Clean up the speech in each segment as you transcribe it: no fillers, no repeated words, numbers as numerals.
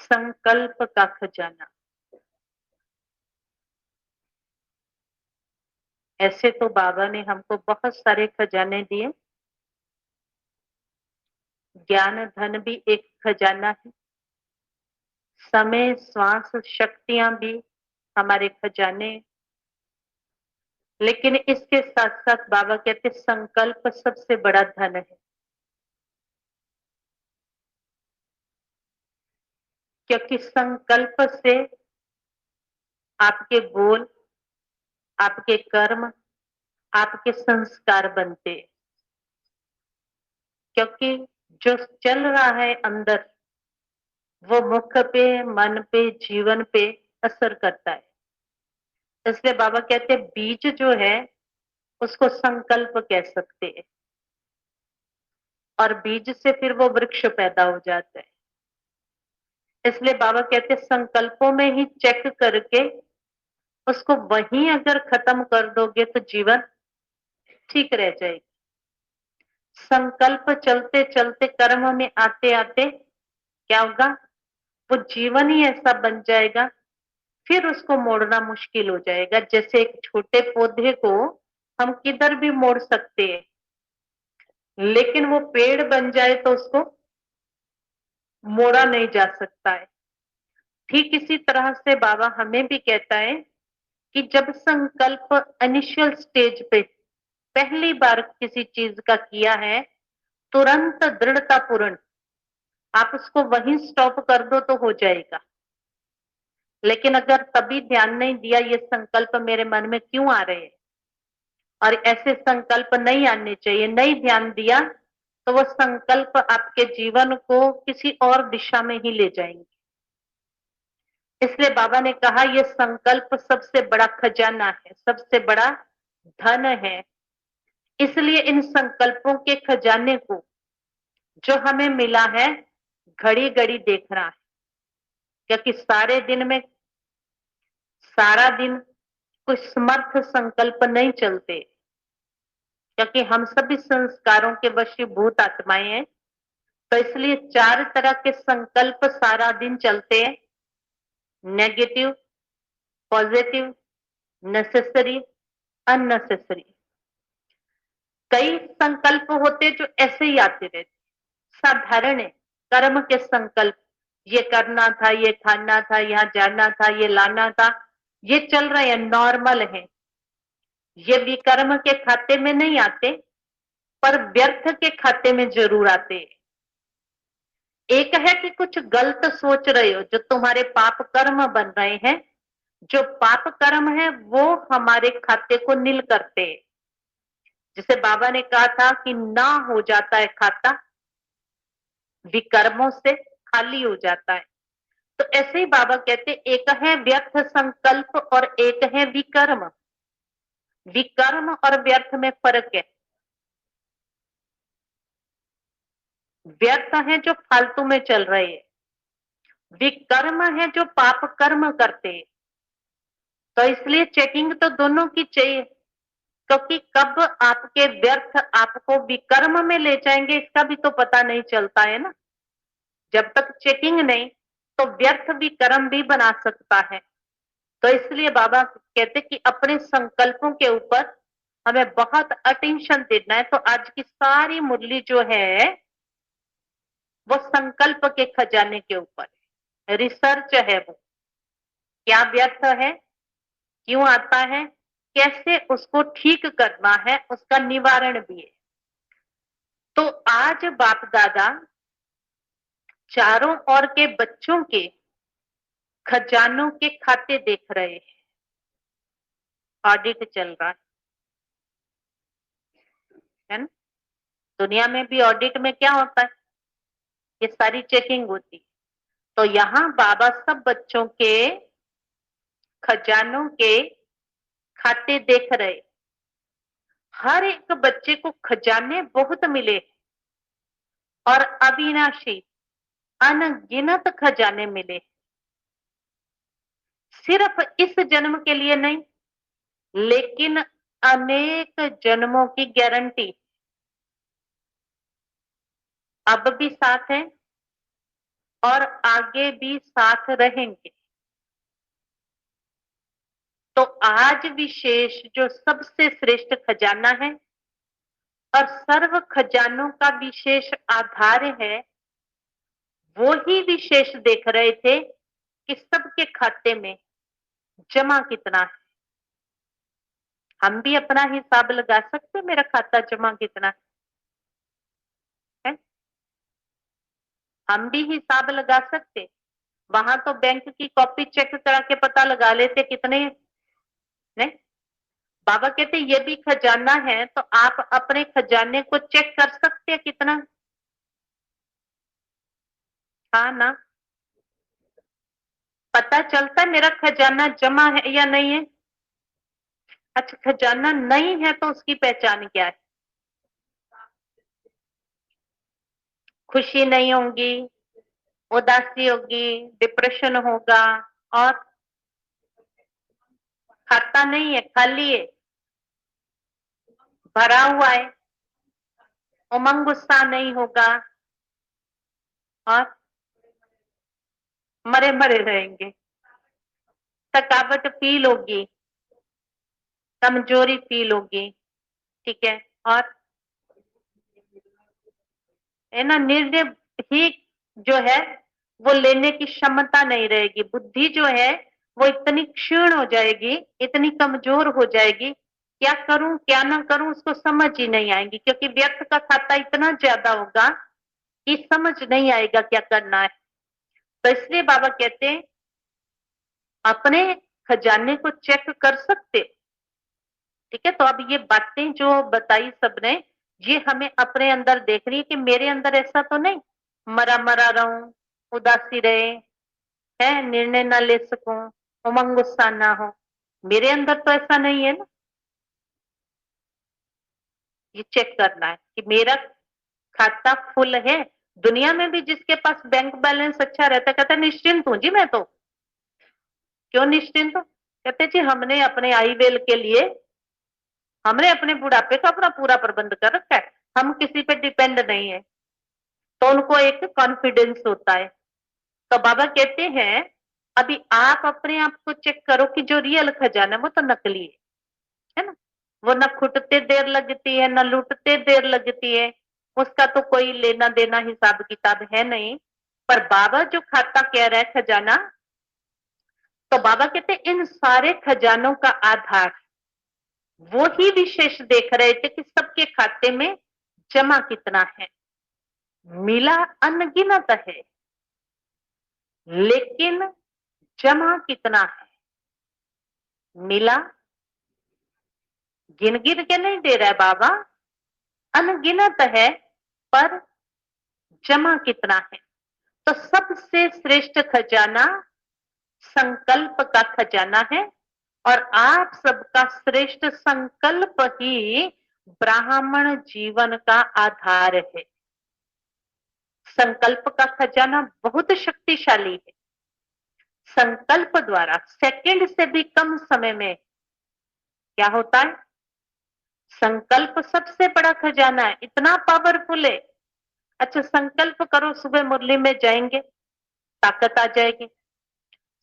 संकल्प का खजाना। ऐसे तो बाबा ने हमको बहुत सारे खजाने दिए। ज्ञान धन भी एक खजाना है। समय, श्वास, शक्तियां भी हमारे खजाने। लेकिन इसके साथ साथ बाबा कहते संकल्प सबसे बड़ा धन है। क्योंकि संकल्प से आपके बोल, आपके कर्म, आपके संस्कार बनते। क्योंकि जो चल रहा है अंदर, वो मुख पे, मन पे, जीवन पे असर करता है। इसलिए बाबा कहते हैं बीज जो है उसको संकल्प कह सकते हैं, और बीज से फिर वो वृक्ष पैदा हो जाता है। इसलिए बाबा कहते हैं संकल्पों में ही चेक करके उसको वहीं अगर खत्म कर दोगे तो जीवन ठीक रह जाएगी। संकल्प चलते चलते कर्म में आते आते क्या होगा, वो जीवन ही ऐसा बन जाएगा, फिर उसको मोड़ना मुश्किल हो जाएगा। जैसे एक छोटे पौधे को हम किधर भी मोड़ सकते हैं, लेकिन वो पेड़ बन जाए तो उसको मोड़ा नहीं जा सकता है। ठीक इसी तरह से बाबा हमें भी कहता है कि जब संकल्प इनिशियल स्टेज पे पहली बार किसी चीज का किया है, तुरंत दृढ़ता पूर्ण आप उसको वहीं स्टॉप कर दो तो हो जाएगा। लेकिन अगर तभी ध्यान नहीं दिया ये संकल्प मेरे मन में क्यों आ रहे हैं, और ऐसे संकल्प नहीं आने चाहिए, नहीं ध्यान दिया, तो वो संकल्प आपके जीवन को किसी और दिशा में ही ले जाएंगे। इसलिए बाबा ने कहा ये संकल्प सबसे बड़ा खजाना है, सबसे बड़ा धन है। इसलिए इन संकल्पों के खजाने को जो हमें मिला है, घड़ी घड़ी देखना है। क्योंकि सारा दिन कुछ समर्थ संकल्प नहीं चलते, क्योंकि हम सभी संस्कारों के वशीभूत आत्माएं हैं। तो इसलिए चार तरह के संकल्प सारा दिन चलते हैं: नेगेटिव, पॉजिटिव, नेसेसरी, अननेसेसरी। कई संकल्प होते जो ऐसे ही आते रहते, साधारण है। कर्म के संकल्प, ये करना था, ये खाना था, यहाँ जाना था, ये लाना था, ये चल रहे हैं, नॉर्मल है। ये विकर्म के खाते में नहीं आते, पर व्यर्थ के खाते में जरूर आते हैं। एक है कि कुछ गलत सोच रहे हो, जो तुम्हारे पाप कर्म बन रहे हैं। जो पाप कर्म है वो हमारे खाते को नील करते हैं। जिसे बाबा ने कहा था कि ना हो जाता है खाता, विकर्मों से खाली हो जाता है। तो ऐसे ही बाबा कहते एक है व्यर्थ संकल्प और एक है विकर्म। विकर्म और व्यर्थ में फर्क है। व्यर्थ है जो फालतू में चल रहे हैं, विकर्म है जो पाप कर्म करते हैं। तो इसलिए चेकिंग तो दोनों की चाहिए, क्योंकि कब आपके व्यर्थ आपको विकर्म में ले जाएंगे इसका भी तो पता नहीं चलता है ना। जब तक चेकिंग नहीं, तो व्यर्थ भी कर्म भी बना सकता है। तो इसलिए बाबा कहते कि अपने संकल्पों के ऊपर हमें बहुत अटेंशन देना है। तो आज की सारी मुरली जो है वो संकल्प के खजाने के ऊपर रिसर्च है। वो क्या व्यर्थ है, क्यों आता है, कैसे उसको ठीक करना है, उसका निवारण भी है। तो आज बाप दादा चारों ओर के बच्चों के खजानों के खाते देख रहे हैं। ऑडिट चल रहा है ना। दुनिया में भी ऑडिट में क्या होता है, ये सारी चेकिंग होती है। तो यहाँ बाबा सब बच्चों के खजानों के खाते देख रहे। हर एक बच्चे को खजाने बहुत मिले और अविनाशी अनगिनत खजाने मिले। सिर्फ इस जन्म के लिए नहीं, लेकिन अनेक जन्मों की गारंटी अब भी साथ है और आगे भी साथ रहेंगे। तो आज विशेष जो सबसे श्रेष्ठ खजाना है और सर्व खजानों का विशेष आधार है, वो ही विशेष देख रहे थे कि सबके खाते में जमा कितना है। हम भी अपना हिसाब लगा सकते, मेरा खाता जमा कितना है? हम भी हिसाब लगा सकते। वहां तो बैंक की कॉपी चेक करा के पता लगा लेते कितने। नहीं, बाबा कहते ये भी खजाना है, तो आप अपने खजाने को चेक कर सकते हैं कितना। हाँ ना, पता चलता है मेरा खजाना जमा है या नहीं है। अच्छा, खजाना नहीं है तो उसकी पहचान क्या है? खुशी नहीं होगी, उदासी होगी, डिप्रेशन होगा, और खाता नहीं है, खाली है, भरा हुआ है, उमंग गुस्सा नहीं होगा, और मरे मरे रहेंगे, थकावट फील होगी, कमजोरी फील होगी। ठीक है, और है ना, निर्णय ही जो है वो लेने की क्षमता नहीं रहेगी। बुद्धि जो है वो इतनी क्षीण हो जाएगी, इतनी कमजोर हो जाएगी, क्या करूं क्या ना करूं उसको समझ ही नहीं आएगी, क्योंकि व्यर्थ का खाता इतना ज्यादा होगा कि समझ नहीं आएगा क्या करना है। तो इसलिए बाबा कहते हैं अपने खजाने को चेक कर सकते। ठीक है, तो अब ये बातें जो बताई सबने, ये हमें अपने अंदर देखनी है कि मेरे अंदर ऐसा तो नहीं मरा मरा रहूं, उदासी रहे, है निर्णय ना ले सकूं, उमंग गुस्सा ना हो। मेरे अंदर तो ऐसा नहीं है ना। ये चेक करना है कि मेरा खाता फुल है। दुनिया में भी जिसके पास बैंक बैलेंस अच्छा रहता है कहता है निश्चिंत हूं जी मैं तो। क्यों निश्चिंत हो? कहते जी हमने अपने आई वेल के लिए, हमने अपने बुढ़ापे का अपना पूरा प्रबंध कर रखा है, हम किसी पे डिपेंड नहीं है। तो उनको एक कॉन्फिडेंस होता है। तो बाबा कहते हैं अभी आप अपने आप को चेक करो कि जो रियल खजाना वो तो नकली है ना। वो न खुटते देर लगती है, न लूटते देर लगती है, उसका तो कोई लेना देना हिसाब किताब है नहीं। पर बाबा जो खाता कह रहा है खजाना, तो बाबा कहते हैं इन सारे खजानों का आधार वो ही विशेष देख रहे थे कि सबके खाते में जमा कितना है। मिला अनगिनत है, लेकिन जमा कितना है? मिला गिन गिन के नहीं दे रहा है बाबा, अनगिनत है, पर जमा कितना है? तो सबसे श्रेष्ठ खजाना संकल्प का खजाना है, और आप सबका श्रेष्ठ संकल्प ही ब्राह्मण जीवन का आधार है। संकल्प का खजाना बहुत शक्तिशाली है। संकल्प द्वारा सेकंड से भी कम समय में क्या होता है? संकल्प सबसे बड़ा खजाना है, इतना पावरफुल है। अच्छा, संकल्प करो सुबह मुरली में जाएंगे, ताकत आ जाएगी।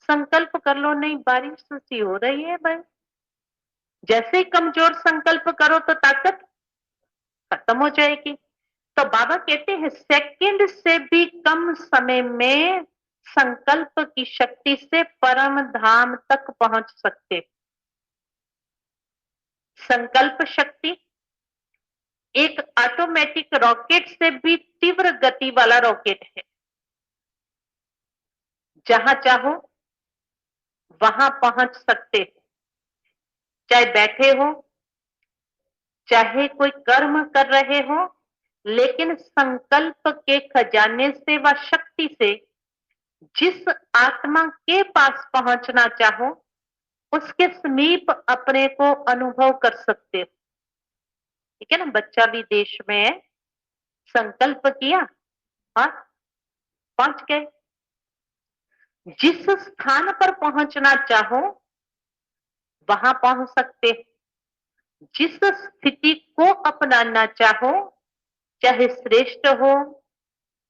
संकल्प कर लो नहीं बारिश सी हो रही है भाई, जैसे ही कमजोर संकल्प करो तो ताकत खत्म हो जाएगी। तो बाबा कहते हैं सेकंड से भी कम समय में संकल्प की शक्ति से परम धाम तक पहुंच सकते। संकल्प शक्ति एक ऑटोमेटिक रॉकेट से भी तीव्र गति वाला रॉकेट है। जहां चाहो वहां पहुंच सकते, चाहे बैठे हो, चाहे कोई कर्म कर रहे हो, लेकिन संकल्प के खजाने से व शक्ति से जिस आत्मा के पास पहुंचना चाहो उसके समीप अपने को अनुभव कर सकते हो। ठीक है ना, बच्चा भी देश में है, संकल्प किया और पहुंच गए। जिस स्थान पर पहुंचना चाहो वहां पहुंच सकते। जिस स्थिति को अपनाना चाहो, चाहे श्रेष्ठ हो,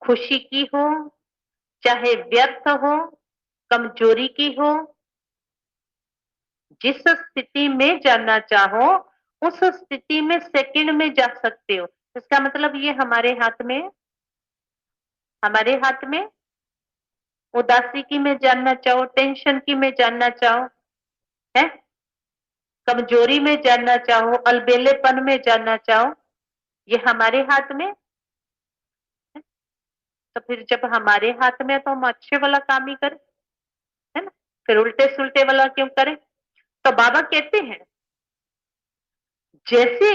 खुशी की हो, चाहे व्यर्थ हो, कमजोरी की हो, जिस स्थिति में जाना चाहो उस स्थिति में सेकंड में जा सकते हो। इसका मतलब ये हमारे हाथ में उदासी की में जानना चाहो, टेंशन की में जानना चाहो, है कमजोरी में जानना चाहो, अलबेलेपन में जानना चाहो, ये हमारे हाथ में है। तो फिर जब हमारे हाथ में है तो हम अच्छे वाला काम ही करें, है ना, फिर उल्टे सुलटे वाला क्यों करें। तो बाबा कहते हैं जैसे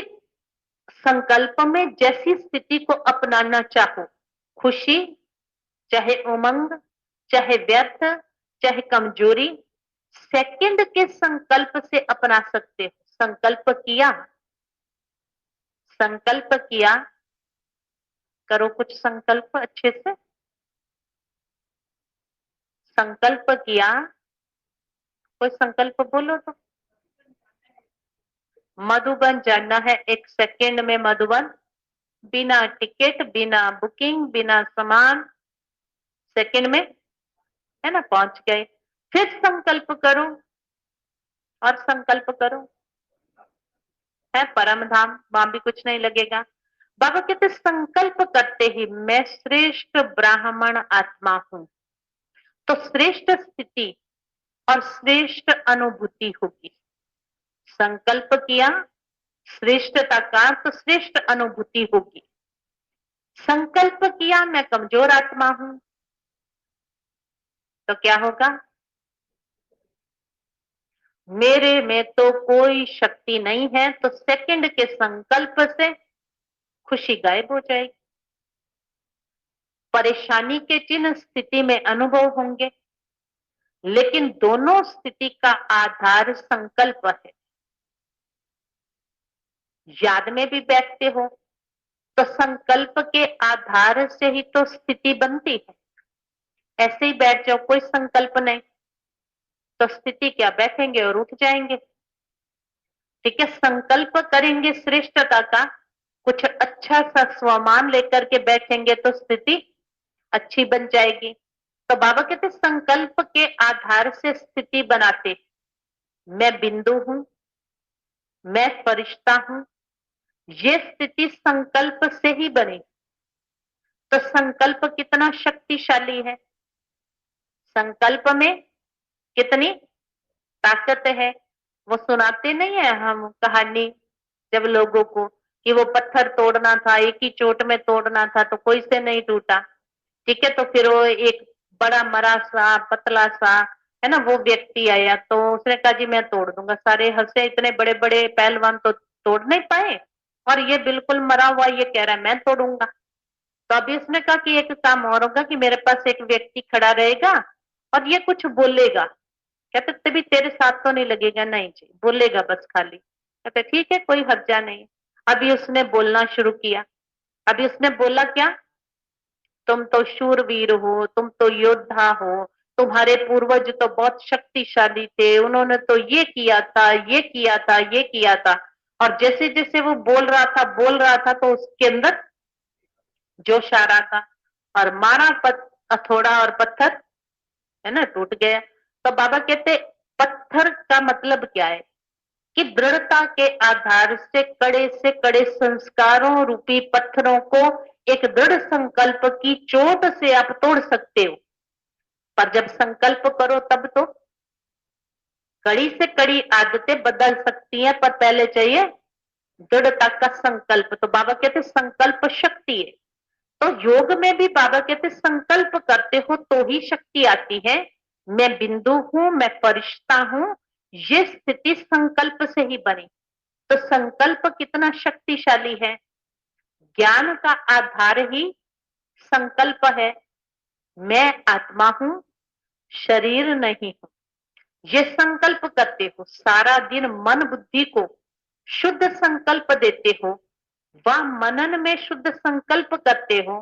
संकल्प में जैसी स्थिति को अपनाना चाहो, खुशी चाहे उमंग, चाहे व्यर्थ, चाहे कमजोरी, सेकंड के संकल्प से अपना सकते हो। संकल्प किया, करो कुछ संकल्प अच्छे से। संकल्प किया, कोई संकल्प बोलो तो। मधुबन जाना है, एक सेकंड में मधुबन, बिना टिकट, बिना बुकिंग, बिना सामान, सेकंड में, है ना, पहुंच गए। फिर संकल्प करो और संकल्प करो, है परम धाम, वहां भी कुछ नहीं लगेगा। बाबा कहते संकल्प करते ही मैं श्रेष्ठ ब्राह्मण आत्मा हूं, तो श्रेष्ठ स्थिति और श्रेष्ठ अनुभूति होगी। संकल्प किया, श्रेष्ठता का तो श्रेष्ठ अनुभूति होगी। संकल्प किया मैं कमजोर आत्मा हूं, तो क्या होगा, मेरे में तो कोई शक्ति नहीं है, तो सेकंड के संकल्प से खुशी गायब हो जाएगी। परेशानी के जिन स्थिति में अनुभव होंगे, लेकिन दोनों स्थिति का आधार संकल्प है। याद में भी बैठते हो तो संकल्प के आधार से ही तो स्थिति बनती है। ऐसे ही बैठ जाओ, कोई संकल्प नहीं, तो स्थिति क्या, बैठेंगे और उठ जाएंगे। ठीक है, संकल्प करेंगे श्रेष्ठता का, कुछ अच्छा सा स्वमान लेकर के बैठेंगे तो स्थिति अच्छी बन जाएगी। तो बाबा कहते संकल्प के आधार से स्थिति बनाते। मैं बिंदु हूं, मैं फरिश्ता हूं, ये स्थिति संकल्प से ही बनी। तो संकल्प कितना शक्तिशाली है, संकल्प में कितनी ताकत है। वो सुनाते नहीं है हम कहानी जब लोगों को, कि वो पत्थर तोड़ना था, एक ही चोट में तोड़ना था तो कोई से नहीं टूटा। ठीक है, तो फिर वो एक बड़ा मरा सा पतला सा, है ना, वो व्यक्ति आया तो उसने कहा जी मैं तोड़ दूंगा। सारे हंसे, इतने बड़े बड़े पहलवान तो तोड़ नहीं पाए, और ये बिल्कुल मरा हुआ ये कह रहा है मैं तोड़ूंगा। तो अभी उसने कहा कि एक काम और होगा कि मेरे पास एक व्यक्ति खड़ा रहेगा और ये कुछ बोलेगा। कहते तभी तेरे साथ तो नहीं लगेगा, नहीं जी बोलेगा बस खाली। कहते ठीक है कोई हर्जा नहीं। अभी उसने बोलना शुरू किया। अभी उसने बोला क्या, तुम तो शूरवीर हो, तुम तो योद्धा हो, तुम्हारे पूर्वज तो बहुत शक्तिशाली थे, उन्होंने तो ये किया था, ये किया था, ये किया था। और जैसे जैसे वो बोल रहा था तो उसके अंदर जोश आ रहा था, और मारा हथौड़ा और पत्थर, है ना, टूट गया। तो बाबा कहते पत्थर का मतलब क्या है, कि दृढ़ता के आधार से कड़े संस्कारों रूपी पत्थरों को एक दृढ़ संकल्प की चोट से आप तोड़ सकते हो। पर जब संकल्प करो तब तो कड़ी से कड़ी आदतें बदल सकती हैं, पर पहले चाहिए दृढ़ता का संकल्प। तो बाबा कहते संकल्प शक्ति है। तो योग में भी बाबा कहते संकल्प करते हो तो ही शक्ति आती है। मैं बिंदु हूं, मैं फरिश्ता हूं, ये स्थिति संकल्प से ही बनी। तो संकल्प कितना शक्तिशाली है। ज्ञान का आधार ही संकल्प है। मैं आत्मा हूं, शरीर नहीं हूं, ये संकल्प करते हो। सारा दिन मन बुद्धि को शुद्ध संकल्प देते हो, वह मनन में शुद्ध संकल्प करते हो।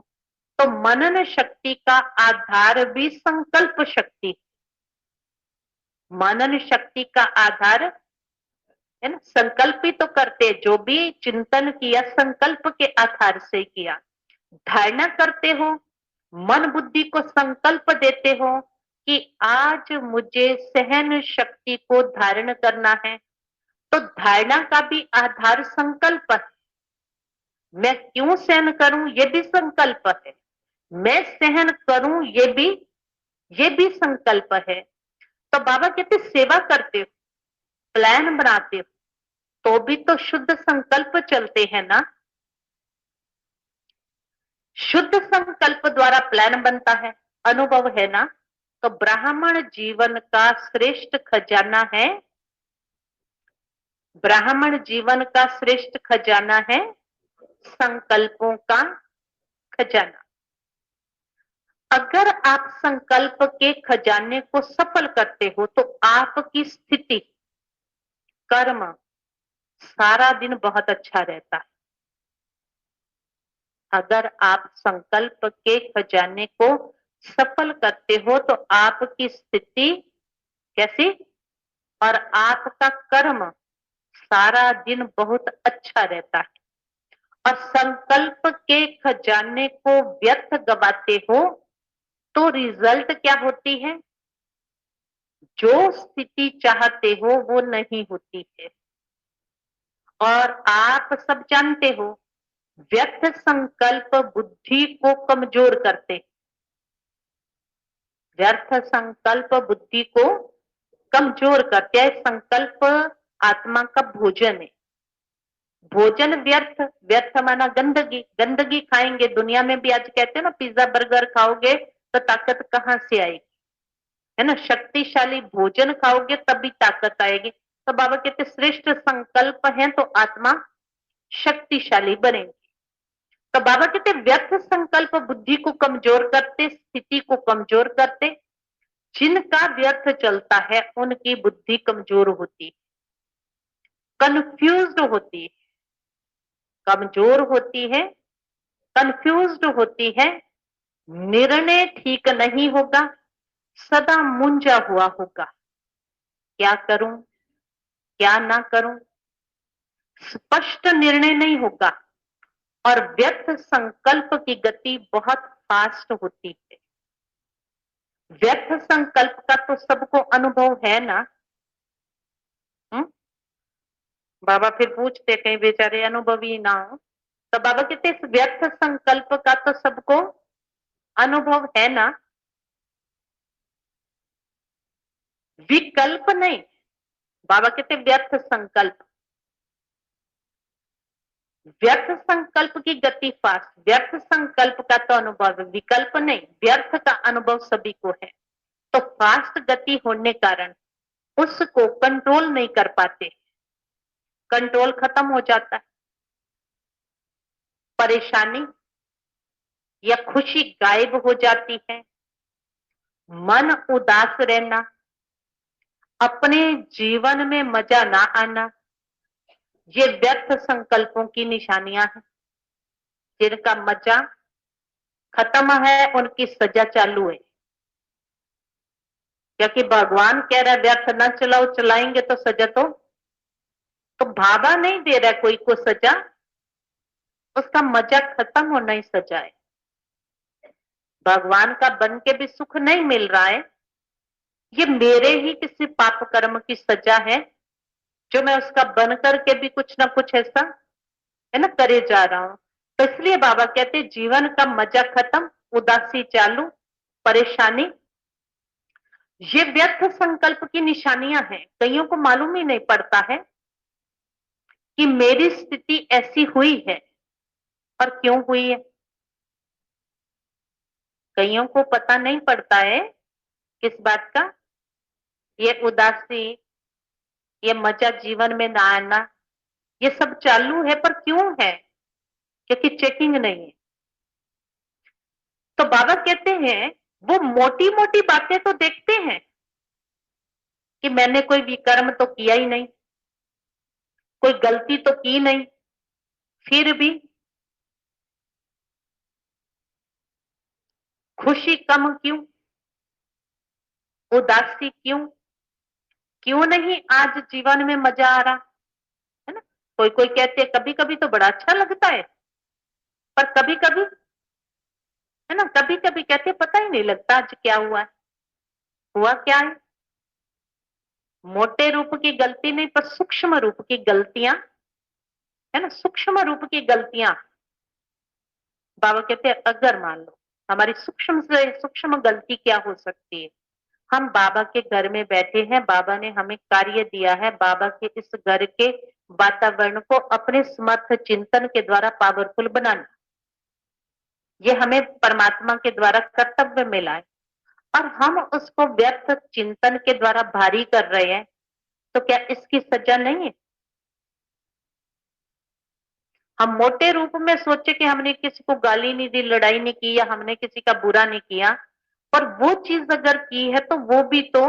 तो मनन शक्ति का आधार भी संकल्प शक्ति। मनन शक्ति का आधार है ना, संकल्प ही तो करते, जो भी चिंतन किया संकल्प के आधार से किया। धारणा करते हो मन बुद्धि को संकल्प देते हो कि आज मुझे सहन शक्ति को धारण करना है, तो धारणा का भी आधार संकल्प है। मैं क्यों सहन करूं ये भी संकल्प है, मैं सहन करूं ये भी संकल्प है। तो बाबा कहते सेवा करते हो, प्लान बनाते हो, तो भी तो शुद्ध संकल्प चलते हैं ना। शुद्ध संकल्प द्वारा प्लान बनता है, अनुभव है ना। तो ब्राह्मण जीवन का श्रेष्ठ खजाना है, ब्राह्मण जीवन का श्रेष्ठ खजाना है संकल्पों का खजाना। अगर आप संकल्प के खजाने को सफल करते हो तो आपकी स्थिति, कर्म सारा दिन बहुत अच्छा रहता है। अगर आप संकल्प के खजाने को सफल करते हो तो आपकी स्थिति कैसी, और आपका कर्म सारा दिन बहुत अच्छा रहता है। और संकल्प के खजाने को व्यर्थ गवाते हो तो रिजल्ट क्या होती है, जो स्थिति चाहते हो वो नहीं होती है। और आप सब जानते हो व्यर्थ संकल्प बुद्धि को कमजोर करते, व्यर्थ संकल्प बुद्धि को कमजोर करते हैं। संकल्प आत्मा का भोजन है, भोजन व्यर्थ, व्यर्थ माना गंदगी, गंदगी खाएंगे। दुनिया में भी आज कहते हैं ना पिज्जा बर्गर खाओगे तो ताकत कहाँ से आएगी, है ना। शक्तिशाली भोजन खाओगे तभी ताकत आएगी। तो बाबा कहते श्रेष्ठ संकल्प है तो आत्मा शक्तिशाली बनेगी। तो बाबा कहते व्यर्थ संकल्प बुद्धि को कमजोर करते, स्थिति को कमजोर करते। जिनका व्यर्थ चलता है उनकी बुद्धि कमजोर होती, कंफ्यूज्ड होती है, कमजोर होती है, कंफ्यूज्ड होती है। निर्णय ठीक नहीं होगा, सदा मुंजा हुआ होगा, क्या करूं क्या ना करूं, स्पष्ट निर्णय नहीं होगा। और व्यर्थ संकल्प की गति बहुत फास्ट होती है। व्यर्थ संकल्प का तो सबको अनुभव है ना। हुँ? बाबा फिर पूछते कहीं बेचारे अनुभवी ना हो, तो बाबा कहते इस व्यर्थ संकल्प का तो सबको अनुभव है ना। विकल्प नहीं, बाबा कहते व्यर्थ संकल्प, व्यर्थ संकल्प की गति फास्ट, व्यर्थ संकल्प का तो अनुभव, विकल्प नहीं, व्यर्थ का अनुभव सभी को है। तो फास्ट गति होने कारण उसको कंट्रोल नहीं कर पाते, कंट्रोल खत्म हो जाता है। परेशानी या खुशी गायब हो जाती है, मन उदास रहना, अपने जीवन में मजा ना आना, ये व्यर्थ संकल्पों की निशानियां हैं। जिनका मजा खत्म है उनकी सजा चालू है, क्योंकि भगवान कह रहा है व्यर्थ न चलाओ, चलाएंगे तो सजा तो बाबा नहीं दे रहा कोई को सजा, उसका मजा खत्म होना ही सजा है। भगवान का बन के भी सुख नहीं मिल रहा है, ये मेरे ही किसी पाप कर्म की सजा है, जो मैं उसका बन करके भी कुछ ना कुछ ऐसा है ना करे जा रहा हूं। तो इसलिए बाबा कहते जीवन का मजा खत्म, उदासी चालू, परेशानी, ये व्यर्थ संकल्प की निशानियां हैं। कईयों को मालूम ही नहीं पड़ता है कि मेरी स्थिति ऐसी हुई है और क्यों हुई है। कईयों को पता नहीं पड़ता है किस बात का, ये उदासी, ये मजा जीवन में ना आना, ये सब चालू है, पर क्यों है, क्योंकि चेकिंग नहीं है। तो बाबा कहते हैं वो मोटी मोटी बातें तो देखते हैं कि मैंने कोई विकर्म तो किया ही नहीं, कोई गलती तो की नहीं, फिर भी खुशी कम क्यों, उदासी क्यों, क्यों नहीं आज जीवन में मजा आ रहा, है ना। कोई कोई कहते हैं कभी कभी तो बड़ा अच्छा लगता है, पर कभी कभी है ना। कभी कभी कहते पता ही नहीं लगता आज क्या हुआ है, हुआ क्या है। मोटे रूप की गलती नहीं, पर सूक्ष्म रूप की गलतियां, है ना, सूक्ष्म रूप की गलतियां। बाबा कहते हैं अगर मान लो हमारी सूक्ष्म से सूक्ष्म गलती क्या हो सकती है। हम बाबा के घर में बैठे हैं, बाबा ने हमें कार्य दिया है, बाबा के इस घर के वातावरण को अपने समर्थ चिंतन के द्वारा पावरफुल बनाना, ये हमें परमात्मा के द्वारा कर्तव्य मिला है। और हम उसको व्यर्थ चिंतन के द्वारा भारी कर रहे हैं, तो क्या इसकी सजा नहीं है। हम मोटे रूप में सोचे कि हमने किसी को गाली नहीं दी, लड़ाई नहीं की, या हमने किसी का बुरा नहीं किया, पर वो चीज अगर की है तो वो भी तो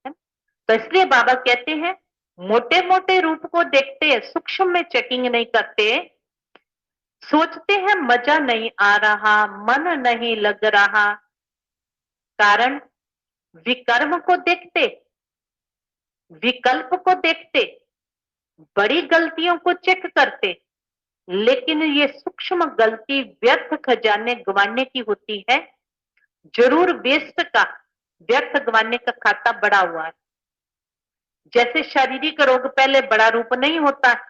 है। तो इसलिए बाबा कहते हैं मोटे मोटे रूप को देखते हैं, सूक्ष्म में चेकिंग नहीं करते। सोचते हैं मजा नहीं आ रहा, मन नहीं लग रहा, कारण विकर्म को देखते, विकल्प को देखते, बड़ी गलतियों को चेक करते। लेकिन ये सूक्ष्म गलती व्यर्थ खजाने गंवाने की होती है। जरूर वेस्ट का, व्यर्थ गंवाने का खाता बड़ा हुआ है। जैसे शारीरिक रोग पहले बड़ा रूप नहीं होता है,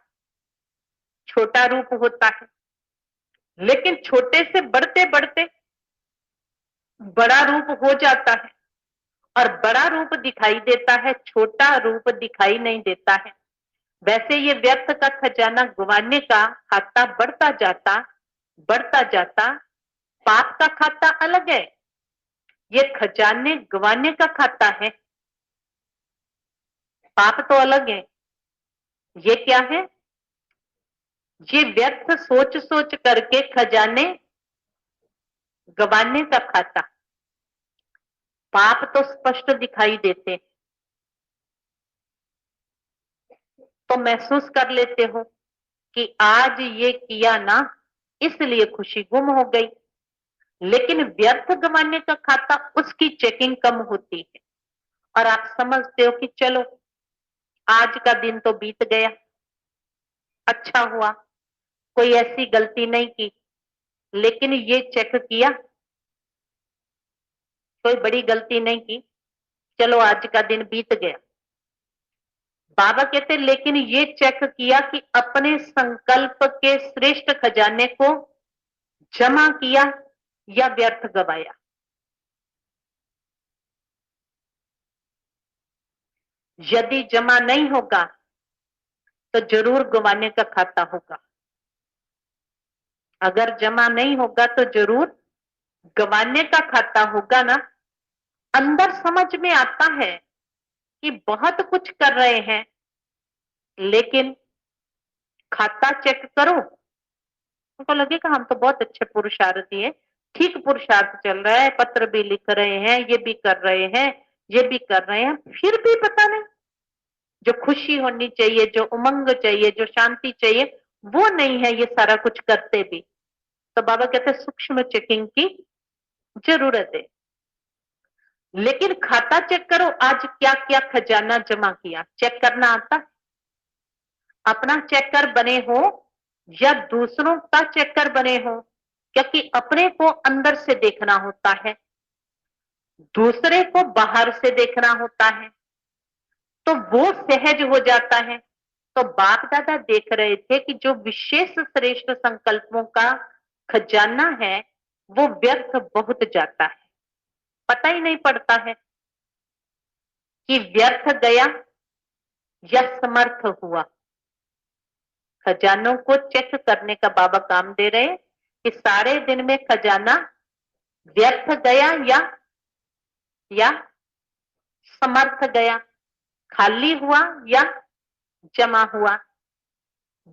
छोटा रूप होता है, लेकिन छोटे से बढ़ते बढ़ते बड़ा रूप हो जाता है, और बड़ा रूप दिखाई देता है, छोटा रूप दिखाई नहीं देता है। वैसे ये व्यर्थ का खजाना गंवाने का खाता बढ़ता जाता, बढ़ता जाता। पाप का खाता अलग है, ये खजाने गंवाने का खाता है। पाप तो अलग है, ये क्या है, ये व्यर्थ सोच सोच करके खजाने गंवाने का खाता। पाप तो स्पष्ट दिखाई देते, तो महसूस कर लेते हो कि आज ये किया ना, इसलिए खुशी गुम हो गई। लेकिन व्यर्थ गंवाने का खाता, उसकी चेकिंग कम होती है, और आप समझते हो कि चलो आज का दिन तो बीत गया, अच्छा हुआ, कोई ऐसी गलती नहीं की। लेकिन ये चेक किया, कोई बड़ी गलती नहीं की, चलो आज का दिन बीत गया। बाबा कहते लेकिन ये चेक किया कि अपने संकल्प के श्रेष्ठ खजाने को जमा किया या व्यर्थ गवाया। यदि जमा नहीं होगा तो जरूर गंवाने का खाता होगा, अगर जमा नहीं होगा तो जरूर गंवाने का खाता होगा ना। अंदर समझ में आता है कि बहुत कुछ कर रहे हैं, लेकिन खाता चेक करो, उनको लगेगा हम तो बहुत अच्छे पुरुषार्थी हैं, ठीक पुरुषार्थ चल रहा है, पत्र भी लिख रहे हैं, ये भी कर रहे हैं, ये भी कर रहे हैं, फिर भी पता नहीं जो खुशी होनी चाहिए, जो उमंग चाहिए, जो शांति चाहिए, वो नहीं है। ये सारा कुछ करते भी, तो बाबा कहते हैं सूक्ष्म चेकिंग की जरूरत है। लेकिन खाता चेक करो, आज क्या क्या खजाना जमा किया, चेक करना आता। अपना चेकर बने हो या दूसरों का चेकर बने हो, क्योंकि अपने को अंदर से देखना होता है, दूसरे को बाहर से देखना होता है, तो वो सहज हो जाता है। तो बाप दादा देख रहे थे कि जो विशेष श्रेष्ठ संकल्पों का खजाना है, वो व्यर्थ बहुत जाता है, पता ही नहीं पड़ता है कि व्यर्थ गया या समर्थ हुआ। खजानों को चेक करने का बाबा काम दे रहे हैं कि सारे दिन में खजाना व्यर्थ गया या समर्थ गया, खाली हुआ या जमा हुआ।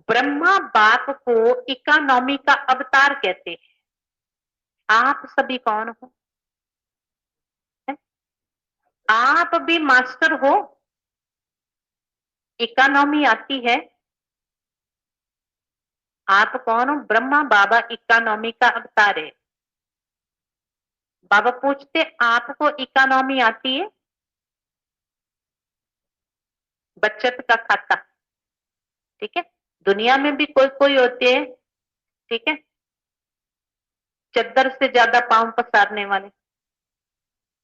ब्रह्मा बाप को इकोनॉमी का अवतार कहते हैं। आप सभी कौन हो, है? आप भी मास्टर हो, इकोनॉमी आती है। आप कौन हो, ब्रह्मा बाबा इकोनॉमी का अवतार है। बाबा पूछते आपको इकोनॉमी आती है, बचत का खाता, ठीक है। दुनिया में भी कोई कोई होते हैं, ठीक है, चद्दर से ज्यादा पांव पसारने वाले,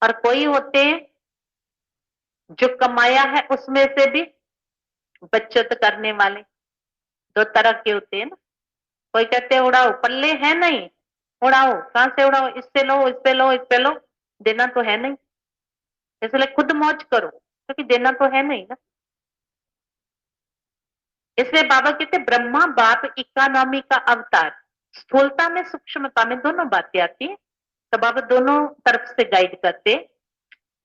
और कोई होते हैं जो कमाया है उसमें से भी बचत करने वाले। दो तरह के होते हैं ना। कोई कहते हैं उड़ाओ, पल्ले है नहीं, उड़ाओ, कहां से उड़ाओ, इससे लो, इससे लो, इससे लो, देना तो है नहीं, इसलिए खुद मौज करो, क्योंकि देना तो है नहीं ना। इसलिए बाबा कहते ब्रह्मा बाप इकोनॉमी का अवतार। स्थूलता में सूक्ष्मता में दोनों बातें आती है, तो बाबा दोनों तरफ से गाइड करते।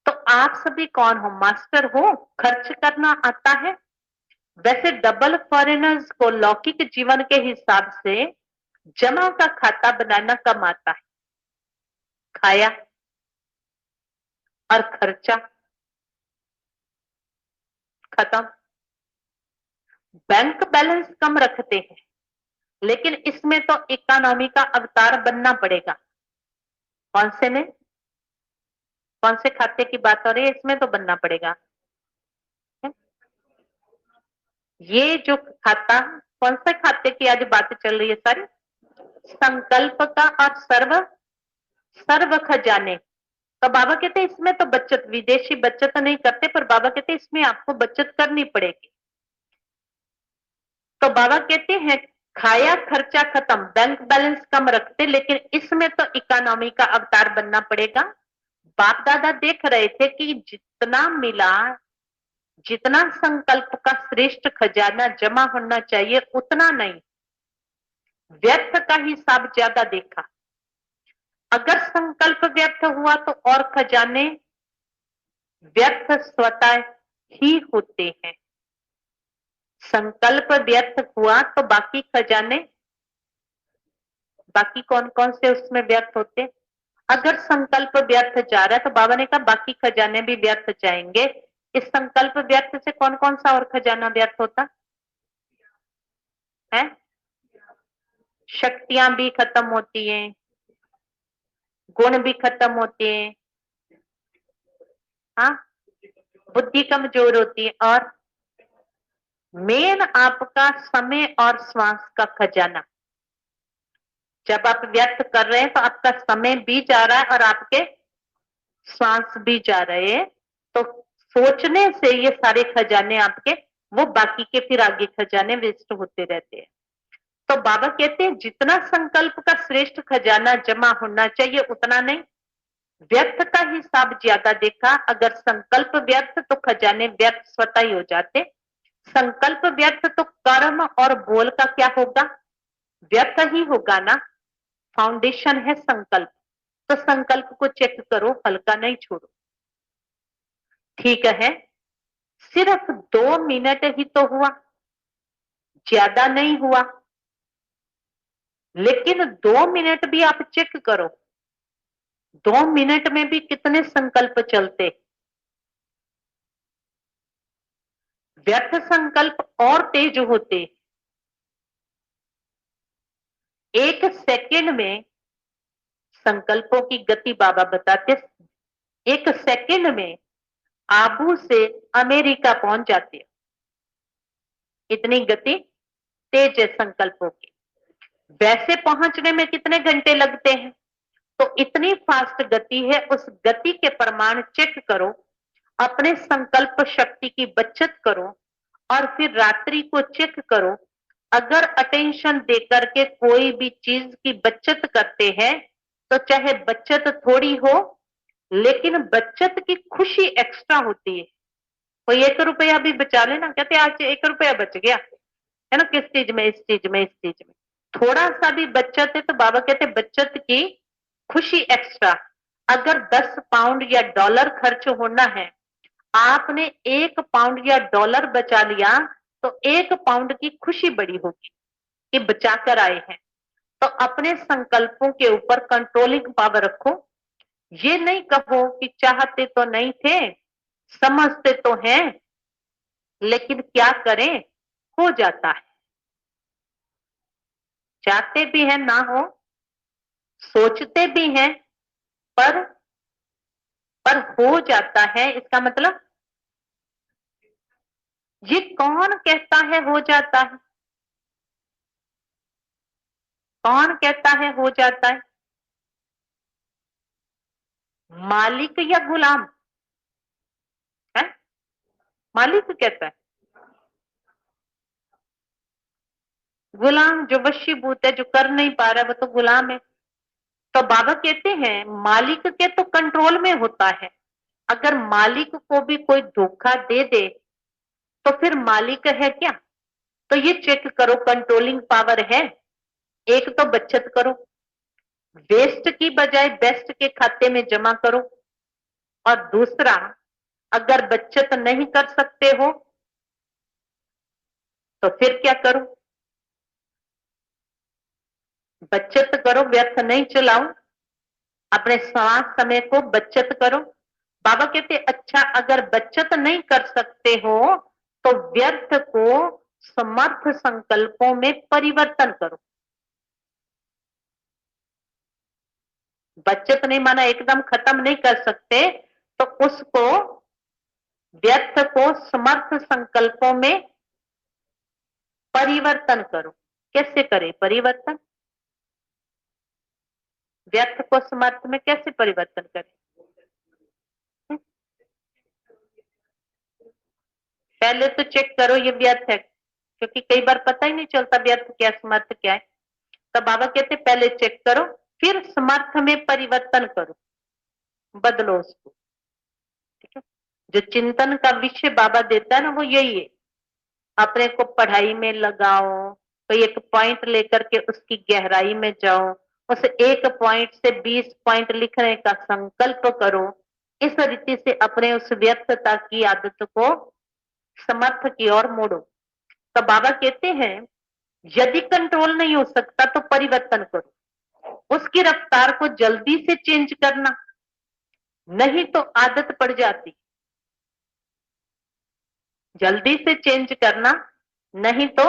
तो आप सभी कौन हो? मास्टर हो, खर्च करना आता है। वैसे डबल फॉरेनर्स को लौकिक जीवन के हिसाब से जमा का खाता बनाना कम आता है। खाया और खर्चा खत्म। बैंक बैलेंस कम रखते हैं, लेकिन इसमें तो इकोनॉमी का अवतार बनना पड़ेगा। कौन से में? कौन से खाते की बात हो रही है? इसमें तो बनना पड़ेगा। ये जो खाता, कौन से खाते की आज बात चल रही है सारी? संकल्प का और सर्व सर्व खजाने। तो बाबा कहते हैं इसमें तो बचत, विदेशी बचत नहीं करते, पर बाबा कहते हैं इसमें आपको बचत करनी पड़ेगी। तो बाबा कहते हैं खाया खर्चा खत्म, बैंक बैलेंस कम रखते, लेकिन इसमें तो इकोनॉमी का अवतार बनना पड़ेगा। बाप दादा देख रहे थे कि जितना मिला, जितना संकल्प का श्रेष्ठ खजाना जमा होना चाहिए उतना नहीं, व्यर्थ का हिसाब ज्यादा देखा। अगर संकल्प व्यर्थ हुआ तो और खजाने व्यर्थ स्वतः ही होते हैं। संकल्प व्यर्थ हुआ तो बाकी खजाने, बाकी कौन कौन से उसमें व्यर्थ होते? अगर संकल्प व्यर्थ जा रहा है तो बाबा ने कहा बाकी खजाने भी व्यर्थ जाएंगे। इस संकल्प व्यर्थ से कौन कौन सा और खजाना व्यर्थ होता है? शक्तियां भी खत्म होती हैं, गुण भी खत्म होते हैं, हाँ, बुद्धि कमजोर होती है, और मेन आपका समय और श्वास का खजाना। जब आप व्यर्थ कर रहे हैं तो आपका समय भी जा रहा है और आपके श्वास भी जा रहे हैं। तो सोचने से ये सारे खजाने आपके, वो बाकी के फिर आगे खजाने वेस्ट होते रहते हैं। तो बाबा कहते हैं जितना संकल्प का श्रेष्ठ खजाना जमा होना चाहिए उतना नहीं, व्यर्थ का हिसाब ज्यादा देखा। अगर संकल्प व्यर्थ तो खजाने व्यर्थ स्वतः ही हो जाते। संकल्प व्यर्थ तो कर्म और बोल का क्या होगा? व्यर्थ ही होगा ना। फाउंडेशन है संकल्प, तो संकल्प को चेक करो, हल्का नहीं छोड़ो। ठीक है, सिर्फ 2 मिनट ही तो हुआ, ज्यादा नहीं हुआ, लेकिन 2 मिनट भी आप चेक करो, 2 मिनट में भी कितने संकल्प चलते। व्यर्थ संकल्प और तेज होते। 1 सेकेंड में संकल्पों की गति बाबा बताते, 1 सेकेंड में आबू से अमेरिका पहुंच जाते। इतनी गति तेज है संकल्पों की। वैसे पहुंचने में कितने घंटे लगते हैं? तो इतनी फास्ट गति है। उस गति के प्रमाण चेक करो, अपने संकल्प शक्ति की बचत करो, और फिर रात्रि को चेक करो। अगर अटेंशन देकर के कोई भी चीज की बचत करते हैं तो चाहे बचत थोड़ी हो, लेकिन बचत की खुशी एक्स्ट्रा होती है। कोई 1 रुपया भी बचा लेना, कहते आज 1 रुपया बच गया है ना, किस चीज में? इस चीज में, इस चीज में थोड़ा सा भी बचत है तो बाबा कहते बचत की खुशी एक्स्ट्रा। अगर 10 पाउंड या डॉलर खर्च होना है, आपने 1 पाउंड या डॉलर बचा लिया, तो 1 पाउंड की खुशी बड़ी होगी कि बचा कर आए हैं। तो अपने संकल्पों के ऊपर कंट्रोलिंग पावर रखो। ये नहीं कहो कि चाहते तो नहीं थे, समझते तो हैं, लेकिन क्या करें, हो जाता है। चाहते भी हैं ना हो, सोचते भी हैं, पर हो जाता है। इसका मतलब ये कौन कहता है हो जाता है? कौन कहता है हो जाता है? मालिक या गुलाम है? मालिक कहता है, गुलाम जो वशीभूत है, जो कर नहीं पा रहा है, वो तो गुलाम है। तो बाबा कहते हैं मालिक के तो कंट्रोल में होता है। अगर मालिक को भी कोई धोखा दे दे तो फिर मालिक है क्या? तो ये चेक करो, कंट्रोलिंग पावर है। एक तो बचत करो, वेस्ट की बजाय बेस्ट के खाते में जमा करो। और दूसरा, अगर बचत नहीं कर सकते हो तो फिर क्या करो? बचत करो, व्यर्थ नहीं चलाओ, अपने श्वास समय को बचत करो। बाबा कहते अच्छा, अगर बचत नहीं कर सकते हो तो व्यर्थ को समर्थ संकल्पों में परिवर्तन करो। बचत नहीं माना एकदम खत्म नहीं कर सकते, तो उसको, व्यर्थ को समर्थ संकल्पों में परिवर्तन करो। कैसे करे परिवर्तन? व्यर्थ को समर्थ में कैसे परिवर्तन करें? पहले तो चेक करो ये व्यर्थ है, क्योंकि कई बार पता ही नहीं चलता व्यर्थ क्या समर्थ क्या है। तो बाबा कहते पहले चेक करो, फिर समर्थ में परिवर्तन करो, बदलो उसको। ठीक है, जो चिंतन का विषय बाबा देता है ना, वो यही है। अपने को पढ़ाई में लगाओ, कोई एक पॉइंट लेकर के उसकी गहराई में जाओ, उस एक पॉइंट से 20 पॉइंट लिखने का संकल्प करो। इस रीति से अपने उस व्यर्थता की आदत को समर्थ की ओर मोड़ो। तो बाबा कहते हैं यदि कंट्रोल नहीं हो सकता तो परिवर्तन करो, उसकी रफ्तार को जल्दी से चेंज करना, नहीं तो आदत पड़ जाती। जल्दी से चेंज करना, नहीं तो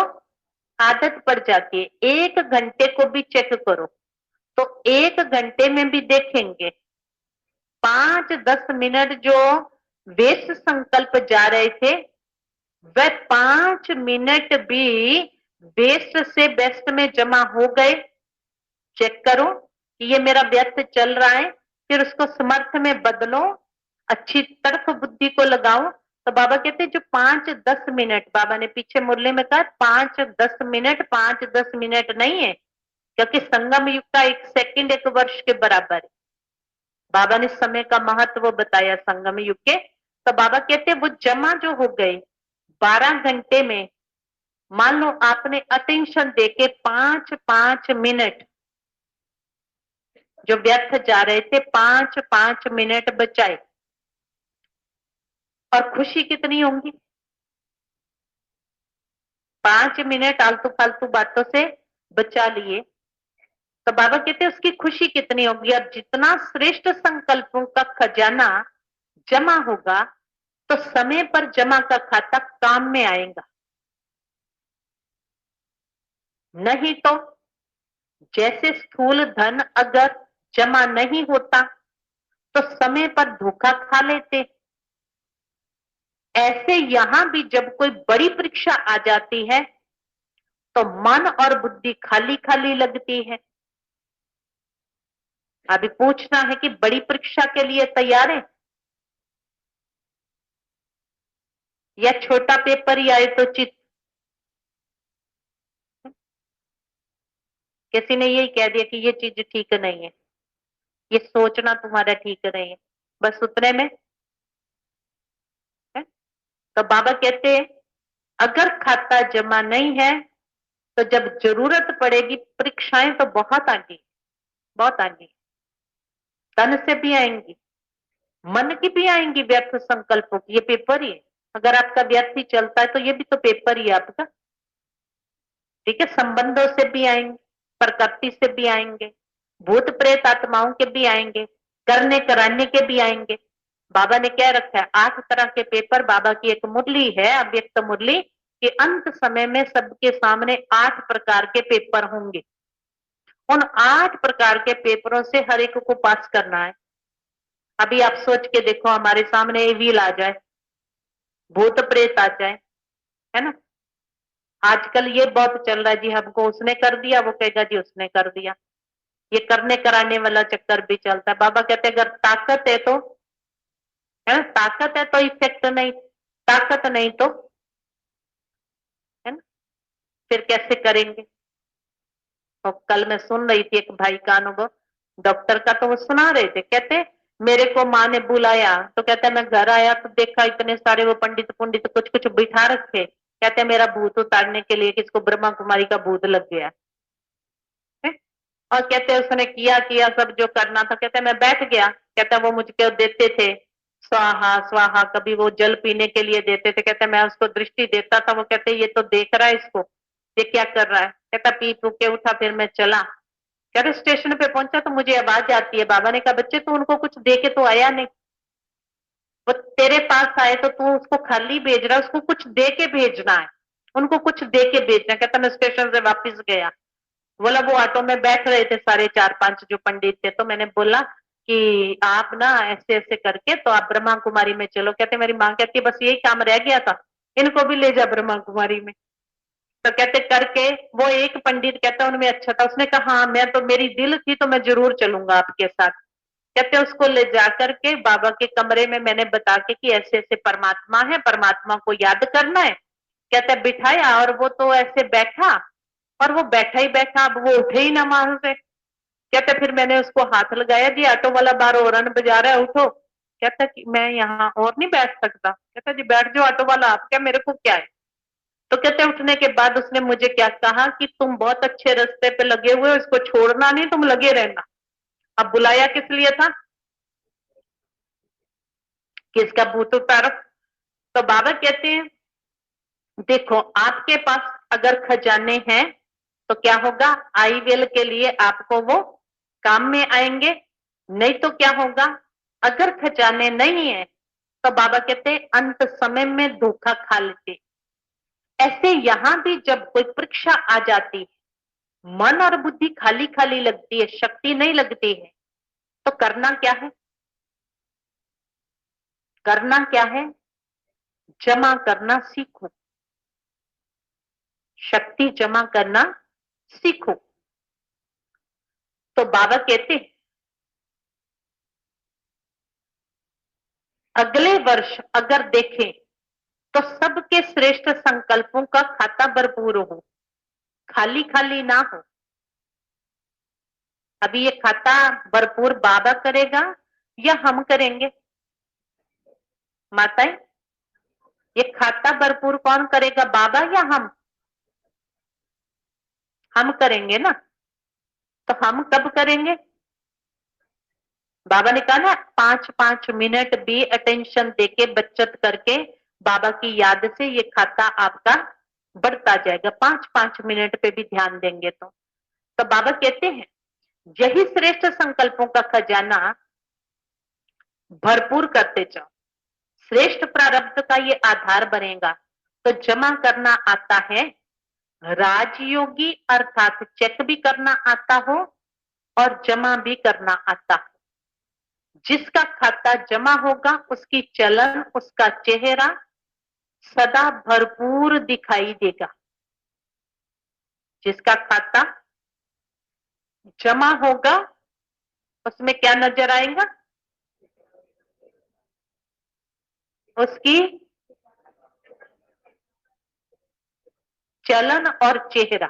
आदत पड़ जाती है। 1 घंटे को भी चेक करो तो 1 घंटे में भी देखेंगे 5-10 मिनट जो वेस्ट संकल्प जा रहे थे, वह 5 मिनट भी वेस्ट से बेस्ट में जमा हो गए। चेक करो कि ये मेरा व्यर्थ चल रहा है, फिर उसको समर्थ में बदलो, अच्छी तरफ बुद्धि को लगाओ। तो बाबा कहते हैं जो 5-10 मिनट, बाबा ने पीछे मुरली में कहा 5-10 मिनट, 5-10 मिनट नहीं है, क्योंकि संगम युग का 1 सेकंड 1 वर्ष के बराबर है। बाबा ने समय का महत्व बताया संगम युग के। तो बाबा कहते हैं वो जमा जो हो गए 12 घंटे में, मान लो आपने अटेंशन देके 5-5 मिनट जो व्यर्थ जा रहे थे 5-5 मिनट बचाए, और खुशी कितनी होंगी? 5 मिनट आलतू फालतू बातों से बचा लिए तो बाबा कहते हैं उसकी खुशी कितनी होगी। और जितना श्रेष्ठ संकल्पों का खजाना जमा होगा तो समय पर जमा का खाता काम में आएगा। नहीं तो जैसे स्थूल धन अगर जमा नहीं होता तो समय पर धोखा खा लेते, ऐसे यहां भी जब कोई बड़ी परीक्षा आ जाती है तो मन और बुद्धि खाली खाली लगती है। अभी पूछना है कि बड़ी परीक्षा के लिए तैयार है, या छोटा पेपर ही आए तो चित? किसी ने यही कह दिया कि ये चीज ठीक नहीं है, ये सोचना तुम्हारा ठीक नहीं है, बस उतने में है। तो बाबा कहते हैं अगर खाता जमा नहीं है तो जब जरूरत पड़ेगी, परीक्षाएं तो बहुत आगे, बहुत आगे, तन से भी आएंगी, मन की भी आएंगी, व्यर्थ संकल्पों की। ये पेपर ही है। अगर आपका व्यर्थ ही चलता है तो ये भी तो पेपर ही है आपका। ठीक है, संबंधों से भी आएंगे, प्रकृति से भी आएंगे, भूत प्रेत आत्माओं के भी आएंगे, करने कराने के भी आएंगे। बाबा ने क्या रखा है? 8 तरह के पेपर। बाबा की एक मुरली है, अव्यक्त मुरली, कि अंत समय में सबके सामने 8 प्रकार के पेपर होंगे। उन 8 प्रकार के पेपरों से हर एक को पास करना है। अभी आप सोच के देखो, हमारे सामने व्हील आ जाए, भूत प्रेत आ जाए, है ना? आजकल ये बहुत चल रहा है जी, हमको उसने कर दिया, वो कहेगा जी उसने कर दिया। ये करने कराने वाला चक्कर भी चलता है। बाबा कहते अगर ताकत है तो, है ना, ताकत है तो इफेक्ट नहीं, ताकत नहीं तो, है ना, फिर कैसे करेंगे। और कल मैं सुन रही थी एक भाई का अनुभव डॉक्टर का, तो वो सुना रहे थे, कहते मेरे को माँ ने बुलाया तो कहते मैं घर आया तो देखा इतने सारे वो पंडित पुंडित कुछ कुछ बिठा रखे, कहते मेरा भूत उतारने के लिए किसको ब्रह्मा कुमारी का भूत लग गया है। और कहते उसने किया किया सब जो करना था, कहते मैं बैठ गया, कहते वो मुझको देते थे स्वाहा स्वाहा, कभी वो जल पीने के लिए देते थे, कहते मैं उसको दृष्टि देता था, वो कहते ये तो देख रहा है इसको, ये क्या कर रहा है, कहता पी पू के उठा, फिर मैं चला। कहते स्टेशन पे पहुंचा तो मुझे आवाज आती है, बाबा ने कहा बच्चे तू उनको कुछ दे के तो आया नहीं, वो तेरे पास आए तो तू उसको खाली भेज रहा है, उसको कुछ दे के भेजना है, उनको कुछ दे के भेजना है। कहता मैं स्टेशन से वापिस गया, बोला वो ऑटो में बैठ रहे थे सारे चार पांच जो पंडित थे, तो मैंने बोला कि आप ना ऐसे ऐसे करके तो आप ब्रह्मा कुमारी में चलो, कहते मेरी माँ कहती बस यही काम रह गया था, इनको भी ले जा ब्रह्मा कुमारी में। तो कहते करके वो एक पंडित कहता उनमें अच्छा था, उसने कहा हाँ मैं तो, मेरी दिल थी तो मैं जरूर चलूंगा आपके साथ। कहते उसको ले जाकर के बाबा के कमरे में मैंने बता के कि ऐसे ऐसे परमात्मा है, परमात्मा को याद करना है, कहते बिठाया और वो तो ऐसे बैठा, और वो बैठा ही बैठा, अब वो उठे ही ना वहां से। कहते फिर मैंने उसको हाथ लगाया जी ऑटो वाला बाहर हॉर्न बजा रहा है उठो, कहता कि मैं यहाँ और नहीं बैठ सकता, कहता जी बैठ जाओ ऑटो वाला, आप क्या मेरे को क्या है। तो कहते उठने के बाद उसने मुझे क्या कहा कि तुम बहुत अच्छे रास्ते पे लगे हुए हो, इसको छोड़ना नहीं, तुम लगे रहना। अब बुलाया किस लिए था, किसका भूत उतारो। तो बाबा कहते हैं देखो आपके पास अगर खजाने हैं तो क्या होगा, आई विल के लिए आपको वो काम में आएंगे, नहीं तो क्या होगा, अगर खजाने नहीं है तो बाबा कहते हैं अंत समय में धोखा खा लेते। ऐसे यहां भी जब कोई परीक्षा आ जाती है, मन और बुद्धि खाली खाली लगती है, शक्ति नहीं लगती है, तो करना क्या है, करना क्या है, जमा करना सीखो, शक्ति जमा करना सीखो। तो बाबा कहते हैं अगले वर्ष अगर देखें तो सबके श्रेष्ठ संकल्पों का खाता भरपूर हो, खाली खाली ना हो। अभी ये खाता भरपूर बाबा करेगा या हम करेंगे, माताएं, ये खाता भरपूर कौन करेगा, बाबा या हम करेंगे ना। तो हम कब करेंगे, बाबा ने कहा ना 5-5 मिनट भी अटेंशन देके बचत करके बाबा की याद से ये खाता आपका बढ़ता जाएगा, 5-5 मिनट पे भी ध्यान देंगे तो बाबा कहते हैं यही श्रेष्ठ संकल्पों का खजाना भरपूर करते जाओ, श्रेष्ठ प्रारब्ध का ये आधार बनेगा। तो जमा करना आता है राजयोगी, अर्थात चेक भी करना आता हो और जमा भी करना आता हो। जिसका खाता जमा होगा उसकी चलन, उसका चेहरा सदा भरपूर दिखाई देगा। जिसका खाता जमा होगा उसमें क्या नजर आएगा, उसकी चलन और चेहरा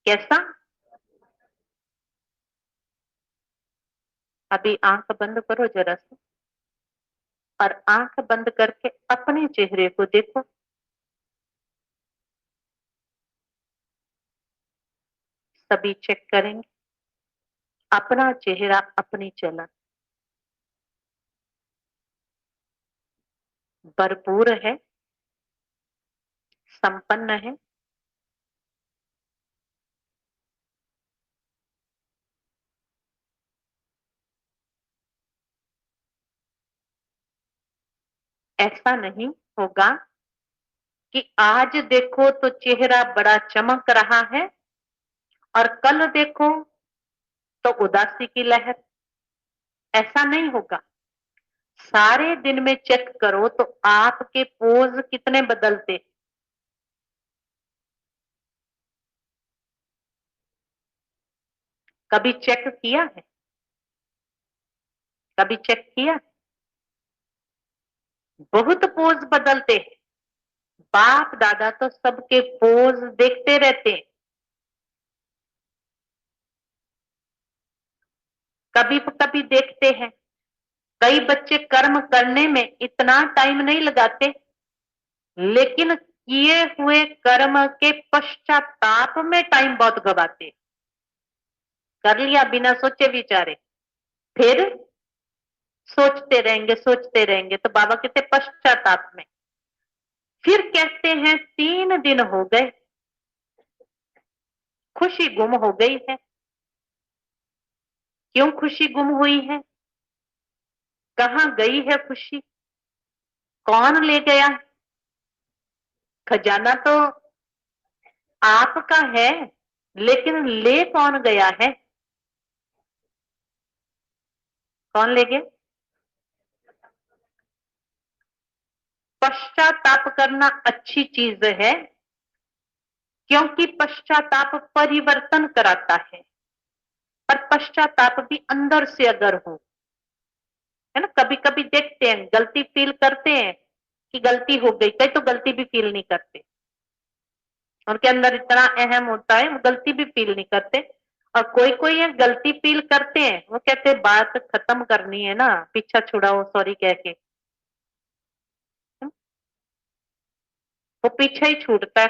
कैसा। अभी आंख बंद करो जरा सा और आंख बंद करके अपने चेहरे को देखो, सभी चेक करेंगे अपना चेहरा, अपनी चलन भरपूर है, संपन्न है, ऐसा नहीं होगा कि आज देखो तो चेहरा बड़ा चमक रहा है और कल देखो तो उदासी की लहर, ऐसा नहीं होगा। सारे दिन में चेक करो तो आपके पोज कितने बदलते, कभी चेक किया है? कभी चेक किया? बहुत पोज बदलते हैं। बाप दादा तो सबके पोज देखते रहते हैं। कभी कभी देखते हैं। कई बच्चे कर्म करने में इतना टाइम नहीं लगाते, लेकिन किए हुए कर्म के पश्चाताप में टाइम बहुत गवाते। कर लिया बिना सोचे विचारे, फिर सोचते रहेंगे तो बाबा कहते पश्चाताप में। फिर कहते हैं 3 दिन हो गए, खुशी गुम हो गई है। क्यों खुशी गुम हुई है? कहाँ गई है खुशी? कौन ले गया? खजाना तो आपका है, लेकिन ले कौन गया है? कौन ले गया? पश्चाताप करना अच्छी चीज है, क्योंकि पश्चाताप परिवर्तन कराता है। पर पश्चाताप भी अंदर से अगर हो, है ना, कभी कभी देखते हैं गलती फील करते हैं कि गलती हो गई, कई तो गलती भी फील नहीं करते, उनके अंदर इतना अहम होता है वो गलती भी फील नहीं करते। और कोई कोई है गलती फील करते हैं, वो कहते हैं बात खत्म करनी है ना, पीछा छुड़ाओ सॉरी कह के, वो पीछे ही छूटता है।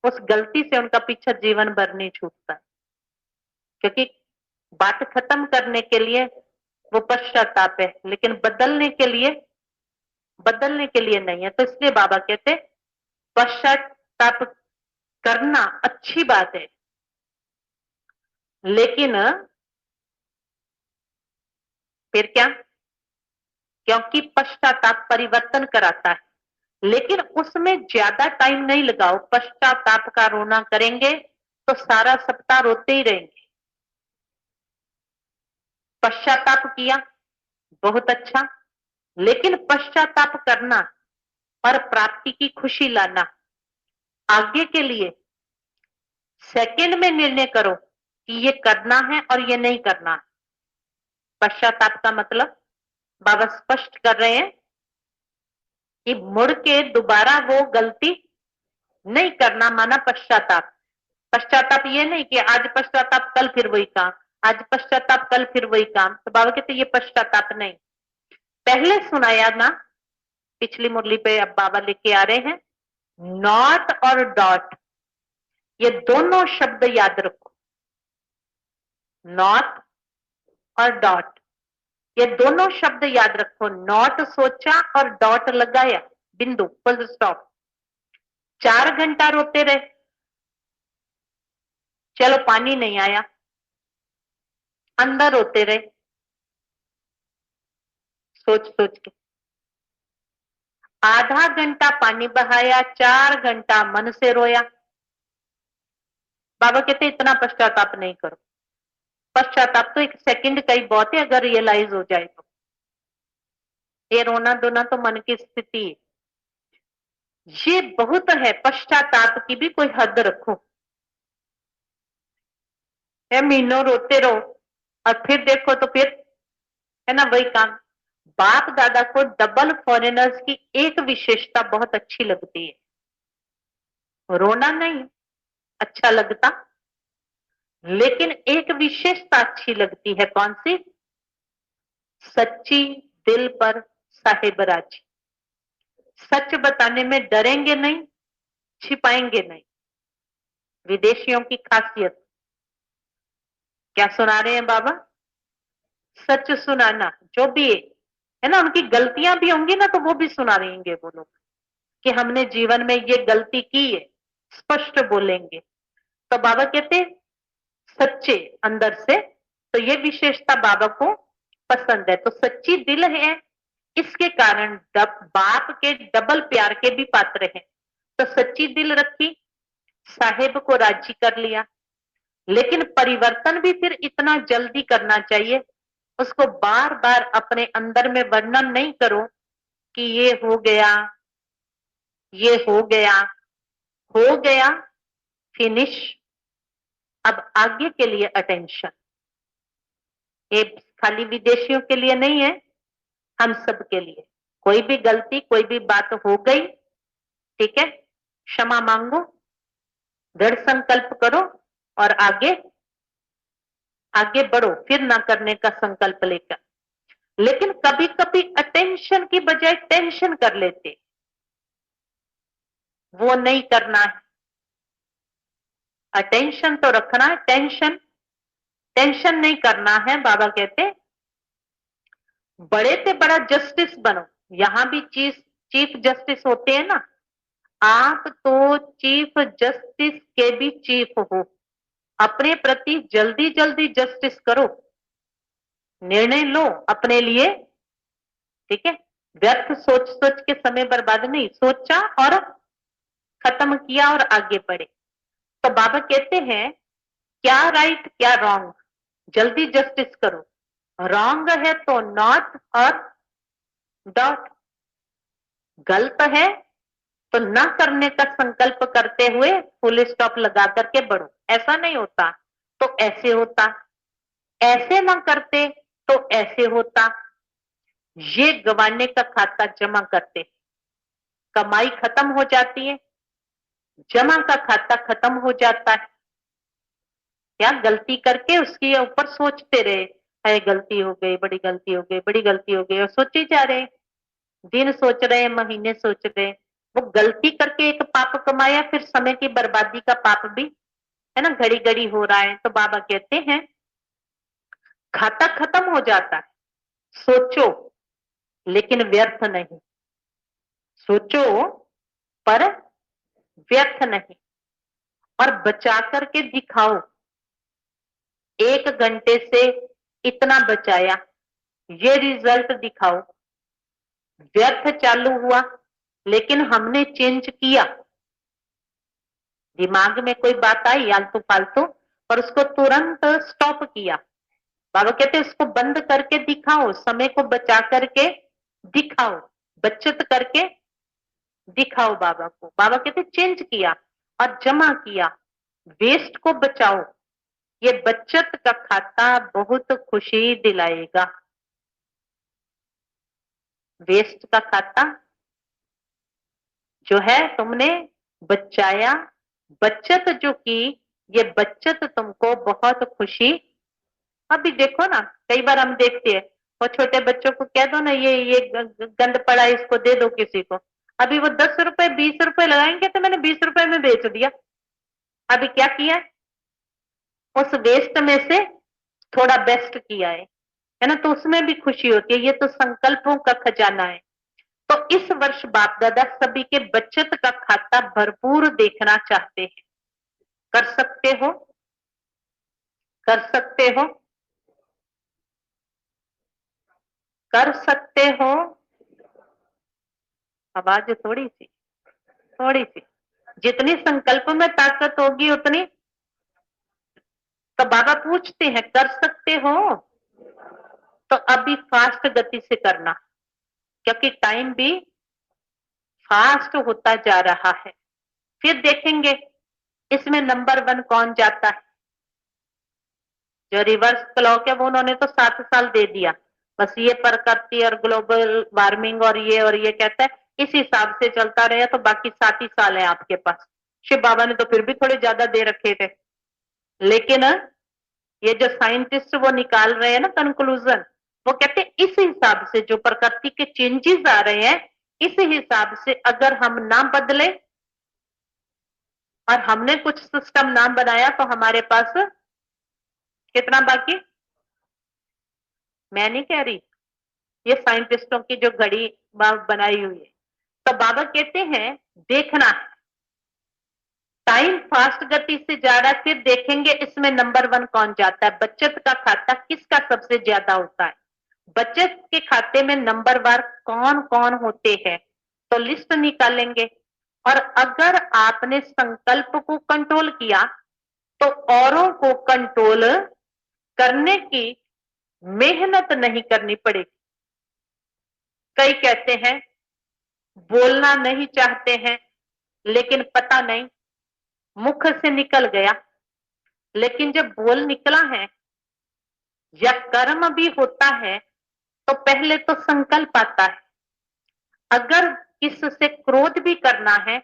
उस गलती से उनका पीछा जीवन भर नहीं छूटता, क्योंकि बात खत्म करने के लिए वो पश्चाताप है, लेकिन बदलने के लिए नहीं है। तो इसलिए बाबा कहते पश्चाताप करना अच्छी बात है, लेकिन फिर क्या? क्योंकि पश्चाताप परिवर्तन कराता है, लेकिन उसमें ज्यादा टाइम नहीं लगाओ। पश्चाताप का रोना करेंगे तो सारा सप्ताह रोते ही रहेंगे। पश्चाताप किया, बहुत अच्छा, लेकिन पश्चाताप करना और प्राप्ति की खुशी लाना, आगे के लिए सेकंड में निर्णय करो कि ये करना है और ये नहीं करना। पश्चाताप का मतलब बाबा स्पष्ट कर रहे हैं कि मुड़ के दोबारा वो गलती नहीं करना, माना पश्चाताप। पश्चाताप ये नहीं कि आज पश्चाताप कल फिर वही काम, आज पश्चाताप कल फिर वही काम। तो बाबा कहते ये पश्चाताप नहीं। पहले सुनाया ना, पिछली मुरली पे अब बाबा लेके आ रहे हैं, नॉट और डॉट, ये दोनों शब्द याद रखो। नॉट और डॉट, ये दोनों शब्द याद रखो। नॉट सोचा और डॉट लगाया, बिंदु, फुल स्टॉप। 4 घंटा रोते रहे, चलो पानी नहीं आया, अंदर रोते रहे, सोच सोच के। आधा घंटा पानी बहाया, 4 घंटा मन से रोया। बाबा कहते इतना पश्चाताप नहीं करो। पश्चाताप तो एक सेकंड का ही बहुत है, अगर रियलाइज हो जाए तो। ये रोना धोना तो मन की स्थिति है, ये बहुत है। पश्चाताप की भी कोई हद रखो। है महीनों रोते रहो और फिर देखो तो फिर, है ना, वही काम। बाप दादा को डबल फॉरेनर्स की एक विशेषता बहुत अच्छी लगती है, रोना नहीं अच्छा लगता, लेकिन एक विशेषता अच्छी लगती है। कौन सी? सच्ची दिल पर साहेबराजी। सच बताने में डरेंगे नहीं, छिपाएंगे नहीं। विदेशियों की खासियत क्या सुना रहे हैं बाबा? सच सुनाना, जो भी है ना, उनकी गलतियां भी होंगी ना तो वो भी सुना देंगे वो लोग, कि हमने जीवन में ये गलती की है, स्पष्ट बोलेंगे। तो बाबा कहते सच्चे अंदर से, तो ये विशेषता बाबा को पसंद है। तो सच्ची दिल है, इसके कारण बाप के डबल प्यार के भी पात्र हैं। तो सच्ची दिल रखी, साहेब को राजी कर लिया, लेकिन परिवर्तन भी फिर इतना जल्दी करना चाहिए। उसको बार बार अपने अंदर में वर्णन नहीं करो कि ये हो गया, ये हो गया, हो गया, फिनिश, अब आगे के लिए अटेंशन, ये खाली विदेशियों के लिए नहीं है, हम सब के लिए। कोई भी गलती, कोई भी बात हो गई, ठीक है, क्षमा मांगो, दृढ़ संकल्प करो और आगे आगे बढ़ो, फिर ना करने का संकल्प लेकर। लेकिन कभी कभी अटेंशन की बजाय टेंशन कर लेते, वो नहीं करना है। अटेंशन तो रखना है, टेंशन टेंशन नहीं करना है। बाबा कहते बड़े से बड़ा जस्टिस बनो। यहां भी चीफ जस्टिस होते हैं ना, आप तो चीफ जस्टिस के भी चीफ हो। अपने प्रति जल्दी जल्दी जस्टिस करो, निर्णय लो अपने लिए, ठीक है। व्यर्थ सोच सोच के समय बर्बाद नहीं, सोचा और खत्म किया और आगे बढ़े। तो बाबा कहते हैं क्या राइट क्या रॉन्ग, जल्दी जस्टिस करो। रॉन्ग है तो नॉट और डॉट, गलत है तो ना करने का संकल्प करते हुए फुल स्टॉप लगा करके बढ़ो। ऐसा नहीं होता तो ऐसे होता, ऐसे ना करते तो ऐसे होता। ये गंवाने का खाता जमा करते, कमाई खत्म हो जाती है, जमा का खाता खत्म हो जाता है। क्या गलती करके उसके ऊपर सोचते रहे, है गलती हो गई, बड़ी गलती हो गई, बड़ी गलती हो गई, और सोचे जा रहे, दिन सोच रहे, महीने सोच रहे। वो गलती करके एक पाप कमाया, फिर समय की बर्बादी का पाप भी है ना, घड़ी घड़ी हो रहा है। तो बाबा कहते हैं खाता खत्म हो जाता है। सोचो लेकिन व्यर्थ नहीं, सोचो पर व्यर्थ नहीं, और बचा करके दिखाओ। 1 घंटे से इतना बचाया, ये रिजल्ट दिखाओ। व्यर्थ चालू हुआ लेकिन हमने चेंज किया, दिमाग में कोई बात आई आलतू फालतू और उसको तुरंत स्टॉप किया। बाबा कहते हैं उसको बंद करके दिखाओ, समय को बचा करके दिखाओ, बचत करके दिखाओ बाबा को। बाबा कहते चेंज किया और जमा किया, वेस्ट को बचाओ। ये बचत का खाता बहुत खुशी दिलाएगा। वेस्ट का खाता जो है तुमने बचाया, बचत जो की, ये बचत तुमको बहुत खुशी। अभी देखो ना, कई बार हम देखते हैं वो छोटे बच्चों को कह दो ना ये गंद पड़ा है, इसको दे दो किसी को, अभी वो 10 रुपए 20 रुपए लगाएंगे तो मैंने 20 रुपए में बेच दिया। अभी क्या किया, उस वेस्ट में से थोड़ा बेस्ट किया है ना, तो उसमें भी खुशी होती है। ये तो संकल्पों का खजाना है। तो इस वर्ष बाप दादा सभी के बचत का खाता भरपूर देखना चाहते हैं। कर सकते हो, कर सकते हो, कर सकते हो। आवाज थोड़ी सी, जितनी संकल्प में ताकत होगी उतनी। तो बाबा पूछते हैं कर सकते हो, तो अभी फास्ट गति से करना, क्योंकि टाइम भी फास्ट होता जा रहा है। फिर देखेंगे इसमें नंबर 1 कौन जाता है। जो रिवर्स क्लॉक है वो उन्होंने तो 7 साल दे दिया, बस ये प्रकृति और ग्लोबल वार्मिंग और ये कहता है इस हिसाब से चलता रहे तो बाकी 7 ही साल है आपके पास। शिव बाबा ने तो फिर भी थोड़े ज्यादा दे रखे थे, लेकिन ये जो साइंटिस्ट वो निकाल रहे हैं ना कंक्लूजन, वो कहते हैं इस हिसाब से जो प्रकृति के चेंजेस आ रहे हैं, इस हिसाब से अगर हम ना बदले और हमने कुछ सिस्टम ना बनाया तो हमारे पास कितना बाकी। मैं नहीं कह रही, ये साइंटिस्टों की जो घड़ी बनाई हुई है। तो बाबा कहते हैं देखना, टाइम फास्ट गति से जा रहा है, फिर देखेंगे इसमें नंबर 1 कौन जाता है। बचत का खाता किसका सबसे ज्यादा होता है, बचत के खाते में नंबर वार कौन कौन होते हैं, तो लिस्ट निकालेंगे। और अगर आपने संकल्प को कंट्रोल किया तो औरों को कंट्रोल करने की मेहनत नहीं करनी पड़ेगी। कई कहते हैं बोलना नहीं चाहते हैं, लेकिन पता नहीं मुख से निकल गया, लेकिन जब बोल निकला है या कर्म भी होता है तो पहले तो संकल्प आता है। अगर किससे क्रोध भी करना है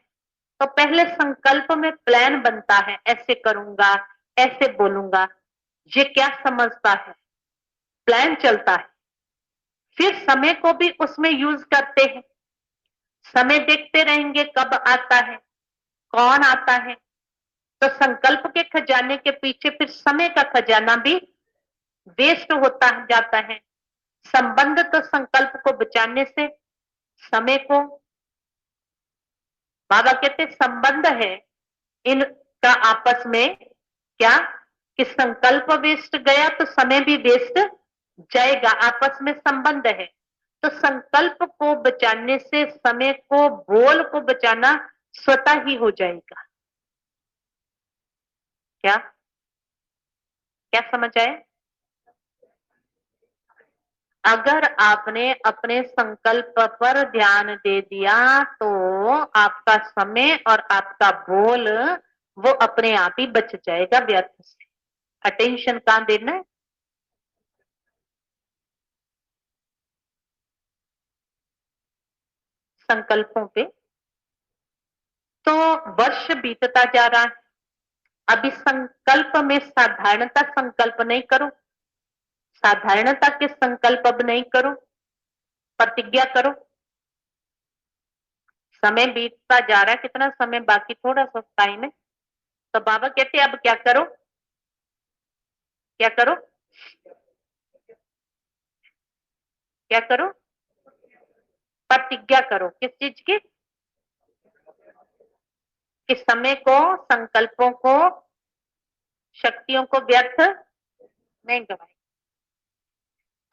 तो पहले संकल्प में प्लान बनता है, ऐसे करूंगा, ऐसे बोलूंगा। ये क्या समझता है, प्लान चलता है। फिर समय को भी उसमें यूज करते हैं। समय देखते रहेंगे कब आता है, कौन आता है। तो संकल्प के खजाने के पीछे फिर समय का खजाना भी वेस्ट होता जाता है। संबंध तो संकल्प को बचाने से समय को, बाबा कहते संबंध है इनका आपस में, क्या कि संकल्प वेस्ट गया तो समय भी वेस्ट जाएगा, आपस में संबंध है। तो संकल्प को बचाने से समय को, बोल को बचाना स्वतः ही हो जाएगा। क्या क्या समझ आए? अगर आपने अपने संकल्प पर ध्यान दे दिया तो आपका समय और आपका बोल वो अपने आप ही बच जाएगा व्यर्थ से। अटेंशन कहां देना है? संकल्पों पे। तो वर्ष बीतता जा रहा है, अभी संकल्प में साधारणता संकल्प नहीं करो, साधारणता के संकल्प अब नहीं करो, प्रतिज्ञा करो। समय बीतता जा रहा है, कितना समय बाकी, थोड़ा सा टाइम है। तो बाबा कहते हैं अब क्या करो, क्या करो, क्या करो, प्रतिज्ञा करो। किस चीज की? कि समय को, संकल्पों को, शक्तियों को व्यर्थ नहीं गवाए।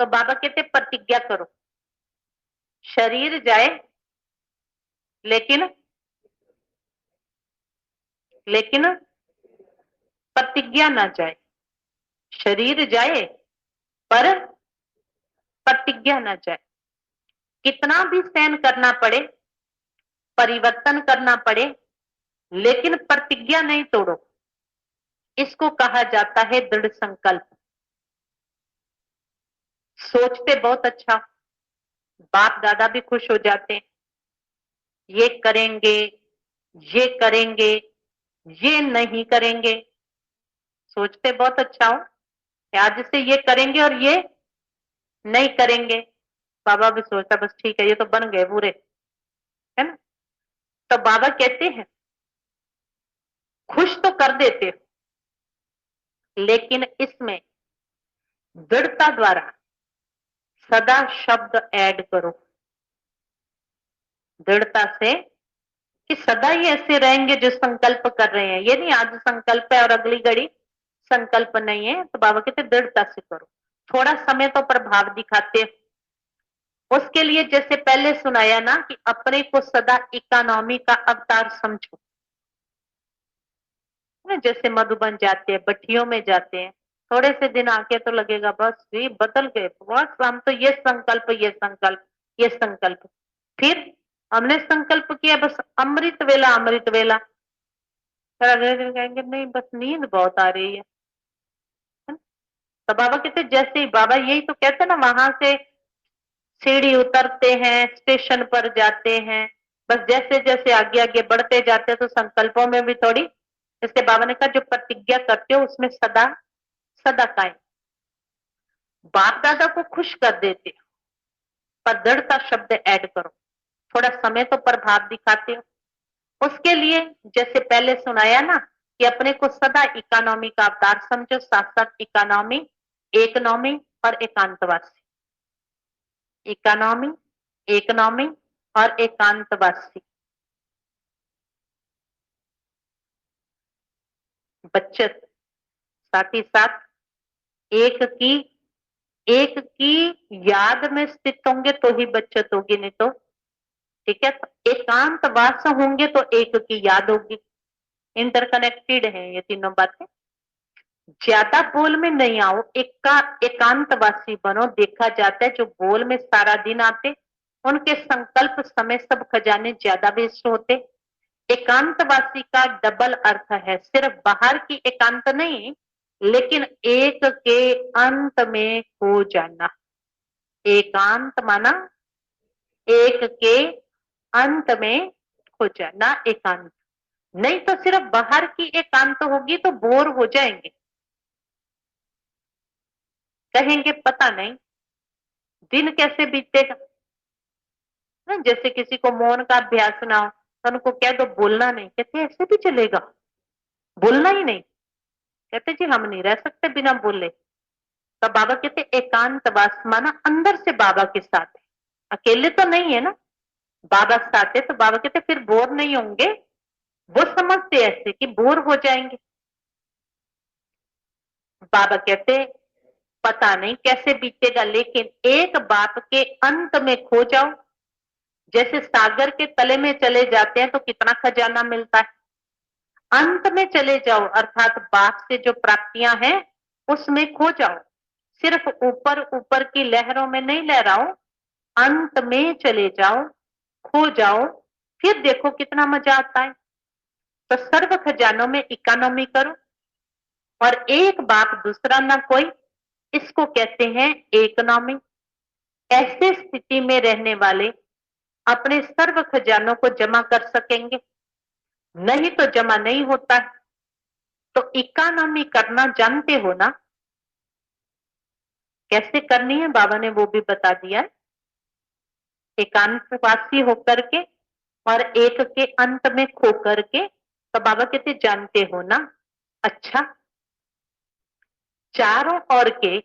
तो बाबा कहते प्रतिज्ञा करो, शरीर जाए लेकिन, लेकिन प्रतिज्ञा ना जाए। शरीर जाए पर प्रतिज्ञा ना जाए। कितना भी सहन करना पड़े, परिवर्तन करना पड़े, लेकिन प्रतिज्ञा नहीं तोड़ो। इसको कहा जाता है दृढ़ संकल्प। सोचते बहुत अच्छा, बाप दादा भी खुश हो जाते हैं, ये करेंगे, ये करेंगे, ये नहीं करेंगे। सोचते बहुत अच्छा हो, आज से ये करेंगे और ये नहीं करेंगे। बाबा भी सोचता बस ठीक है, ये तो बन गए पूरे, है ना। तो बाबा कहते हैं खुश तो कर देते हो, लेकिन इसमें दृढ़ता द्वारा सदा शब्द ऐड करो। दृढ़ता से कि सदा ही ऐसे रहेंगे जो संकल्प कर रहे हैं। ये नहीं आज संकल्प है और अगली घड़ी संकल्प नहीं है। तो बाबा कहते दृढ़ता से करो। थोड़ा समय तो प्रभाव दिखाते, उसके लिए जैसे पहले सुनाया ना कि अपने को सदा इकोनॉमी का अवतार समझो। जैसे मधुबन जाते हैं, भट्टियों में जाते हैं, थोड़े से दिन आके तो लगेगा बस ये बदल गए, बस हम तो ये संकल्प, ये संकल्प, ये संकल्प। फिर हमने संकल्प किया बस अमृत वेला, अमृत वेला। फिर अगले दिन कहेंगे नहीं बस नींद बहुत आ रही है। तो बाबा कहते जैसे ही, बाबा यही तो कहते ना, वहां से सीढ़ी उतरते हैं, स्टेशन पर जाते हैं, बस जैसे जैसे आगे आगे बढ़ते जाते हैं तो संकल्पों में भी थोड़ी, इसके बाबा ने कहा जो प्रतिज्ञा करते हो उसमें सदा सदा कायम। बाप दादा को खुश कर देते हो पर दृढ़ता शब्द ऐड करो। थोड़ा समय तो प्रभाव दिखाते हो। उसके लिए जैसे पहले सुनाया ना कि अपने को सदा इकोनॉमी का अवतार समझो, साथ साथ इकोनॉमी, इकोनॉमी और एकांतवासी। इकोनॉमी, इकोनॉमी और एकांतवासी। बचत, साथ ही साथ एक की, एक की याद में स्थित होंगे तो ही बचत होगी, नहीं तो ठीक है। तो एकांतवास होंगे तो एक की याद होगी। इंटरकनेक्टेड है ये तीनों बातें। ज्यादा बोल में नहीं आओ, एकांतवासी बनो। देखा जाता है जो बोल में सारा दिन आते उनके संकल्प समय सब खजाने ज्यादा वेस्ट होते। एकांतवासी का डबल अर्थ है, सिर्फ बाहर की एकांत नहीं, लेकिन एक के अंत में खो जाना। एकांत माना एक के अंत में खो जाना एकांत। नहीं तो सिर्फ बाहर की एकांत होगी तो बोर हो जाएंगे, कहेंगे पता नहीं दिन कैसे बीतेगा। जैसे किसी को मौन का अभ्यास ना हो तो उनको कह दो बोलना नहीं, कहते ऐसे भी चलेगा, बोलना ही नहीं, कहते जी हम नहीं रह सकते बिना बोले। तो बाबा कहते एकांतवास माना अंदर से बाबा के साथ है, अकेले तो नहीं है ना, बाबा साथ है। तो बाबा कहते फिर बोर नहीं होंगे। वो समझते ऐसे कि बोर हो जाएंगे। बाबा कहते पता नहीं कैसे बीतेगा, लेकिन एक बात के अंत में खो जाओ। जैसे सागर के तले में चले जाते हैं तो कितना खजाना मिलता है, अंत में चले जाओ अर्थात बाप से जो प्राप्तियां हैं उसमें खो जाओ। सिर्फ ऊपर ऊपर की लहरों में नहीं लहराओ, अंत में चले जाओ, खो जाओ, फिर देखो कितना मजा आता है। तो सर्व खजानों में इकोनॉमी करो, और एक बाप दूसरा ना कोई, इसको कहते हैं इकोनॉमी। ऐसे स्थिति में रहने वाले अपने सर्व खजानों को जमा कर सकेंगे, नहीं तो जमा नहीं होता है। तो इकोनॉमी करना जानते हो ना, कैसे करनी है बाबा ने वो भी बता दिया है। एकांतवासी होकर के और एक के अंत में खो करके, तो बाबा कहते जानते हो ना। अच्छा, चारों ओर के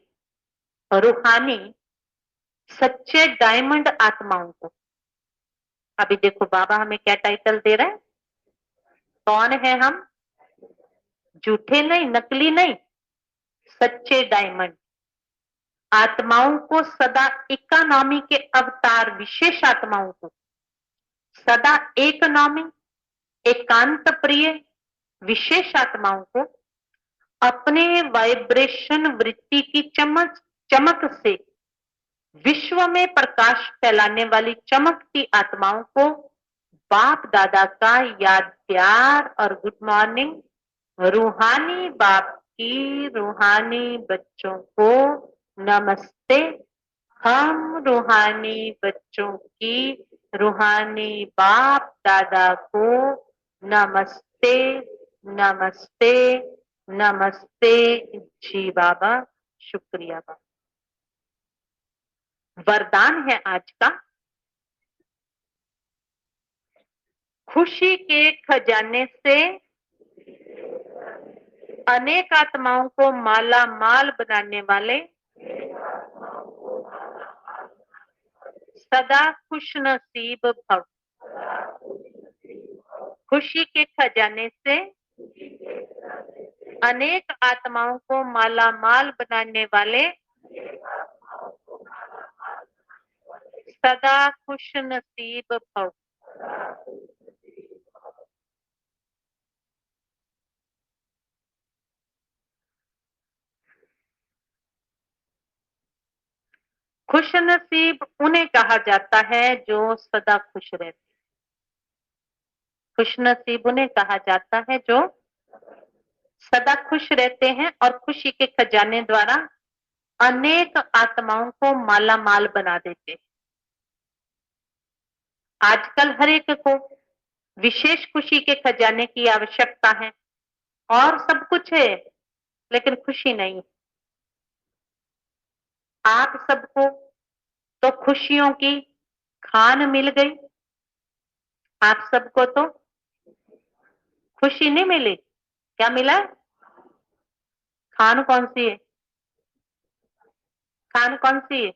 रूहानी सच्चे डायमंड आत्माओं को, अभी देखो बाबा हमें क्या टाइटल दे रहे हैं, कौन है हम, झूठे नहीं, नकली नहीं, सच्चे डायमंड आत्माओं को, सदा इकोनॉमी के अवतार विशेष आत्माओं को, सदा इकोनॉमी एकांत प्रिय विशेष आत्माओं को अपने वाइब्रेशन वृत्ति की चमक से विश्व में प्रकाश फैलाने वाली चमकती आत्माओं को बाप दादा का याद प्यार और गुड मॉर्निंग। रूहानी बाप की रूहानी बच्चों को नमस्ते। हम रूहानी बच्चों की रूहानी बाप दादा को नमस्ते नमस्ते नमस्ते। जी बाबा, शुक्रिया बाबा। वरदान है आज का, खुशी के खजाने से अनेक आत्माओं को माला माल बनाने वाले सदा खुश नसीब भव। खुशी के खजाने से अनेक आत्माओं को माला माल बनाने वाले सदा खुश नसीब भव। खुश नसीब उन्हें कहा जाता है जो सदा खुश रहते। खुश नसीब उन्हें कहा जाता है जो सदा खुश रहते हैं और खुशी के खजाने द्वारा अनेक आत्माओं को माला माल बना देते हैं। आजकल हर एक को विशेष खुशी के खजाने की आवश्यकता है, और सब कुछ है लेकिन खुशी नहीं। आप सबको तो खुशियों की खान मिल गई, आप सबको तो खुशी नहीं मिली। क्या मिला? खान कौन सी है? खान कौन सी है?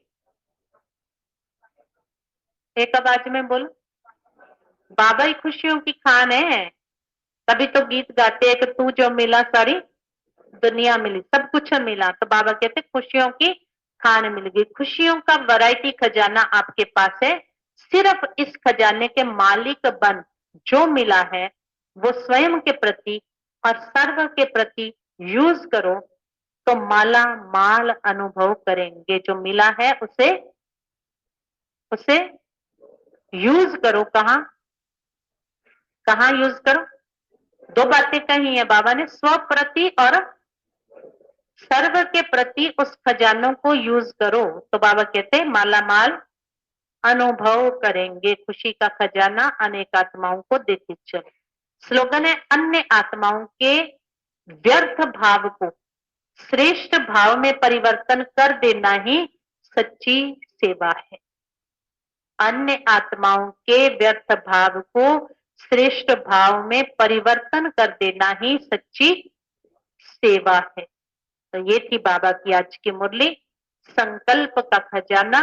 एक आवाज में बोलो। बाबा ही खुशियों की खान है, तभी तो गीत गाते हैं कि तू जो मिला सारी दुनिया मिली, सब कुछ मिला। तो बाबा कहते खुशियों की खान मिल गई। खुशियों का वैरायटी खजाना आपके पास है। सिर्फ इस खजाने के मालिक बन जो मिला है वो स्वयं के प्रति और सर्व के प्रति यूज करो, तो माला माल अनुभव करेंगे। जो मिला है उसे उसे यूज करो। कहा? कहाँ यूज करो? दो बातें कही है बाबा ने, स्व प्रति और सर्व के प्रति उस खजानों को यूज करो। तो बाबा कहते हैं माला माल अनुभव करेंगे, खुशी का खजाना अनेक आत्माओं को देते चलो। स्लोगन है अन्य आत्माओं के व्यर्थ भाव को श्रेष्ठ भाव में परिवर्तन कर देना ही सच्ची सेवा है। अन्य आत्माओं के व्यर्थ भाव को श्रेष्ठ भाव में परिवर्तन कर देना ही सच्ची सेवा है। तो ये थी बाबा की आज की मुरली, संकल्प का खजाना।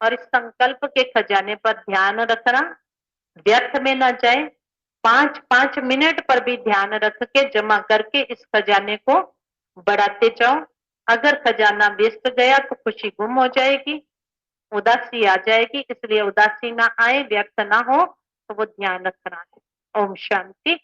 और इस संकल्प के खजाने पर ध्यान रखना, व्यर्थ में ना जाए। 5-5 मिनट पर भी ध्यान रख के जमा करके इस खजाने को बढ़ाते जाओ। अगर खजाना व्यस्त गया तो खुशी गुम हो जाएगी, उदासी आ जाएगी। इसलिए उदासी ना आए, व्यर्थ ना हो, तो वो ध्यान रखना है। ओम शांति।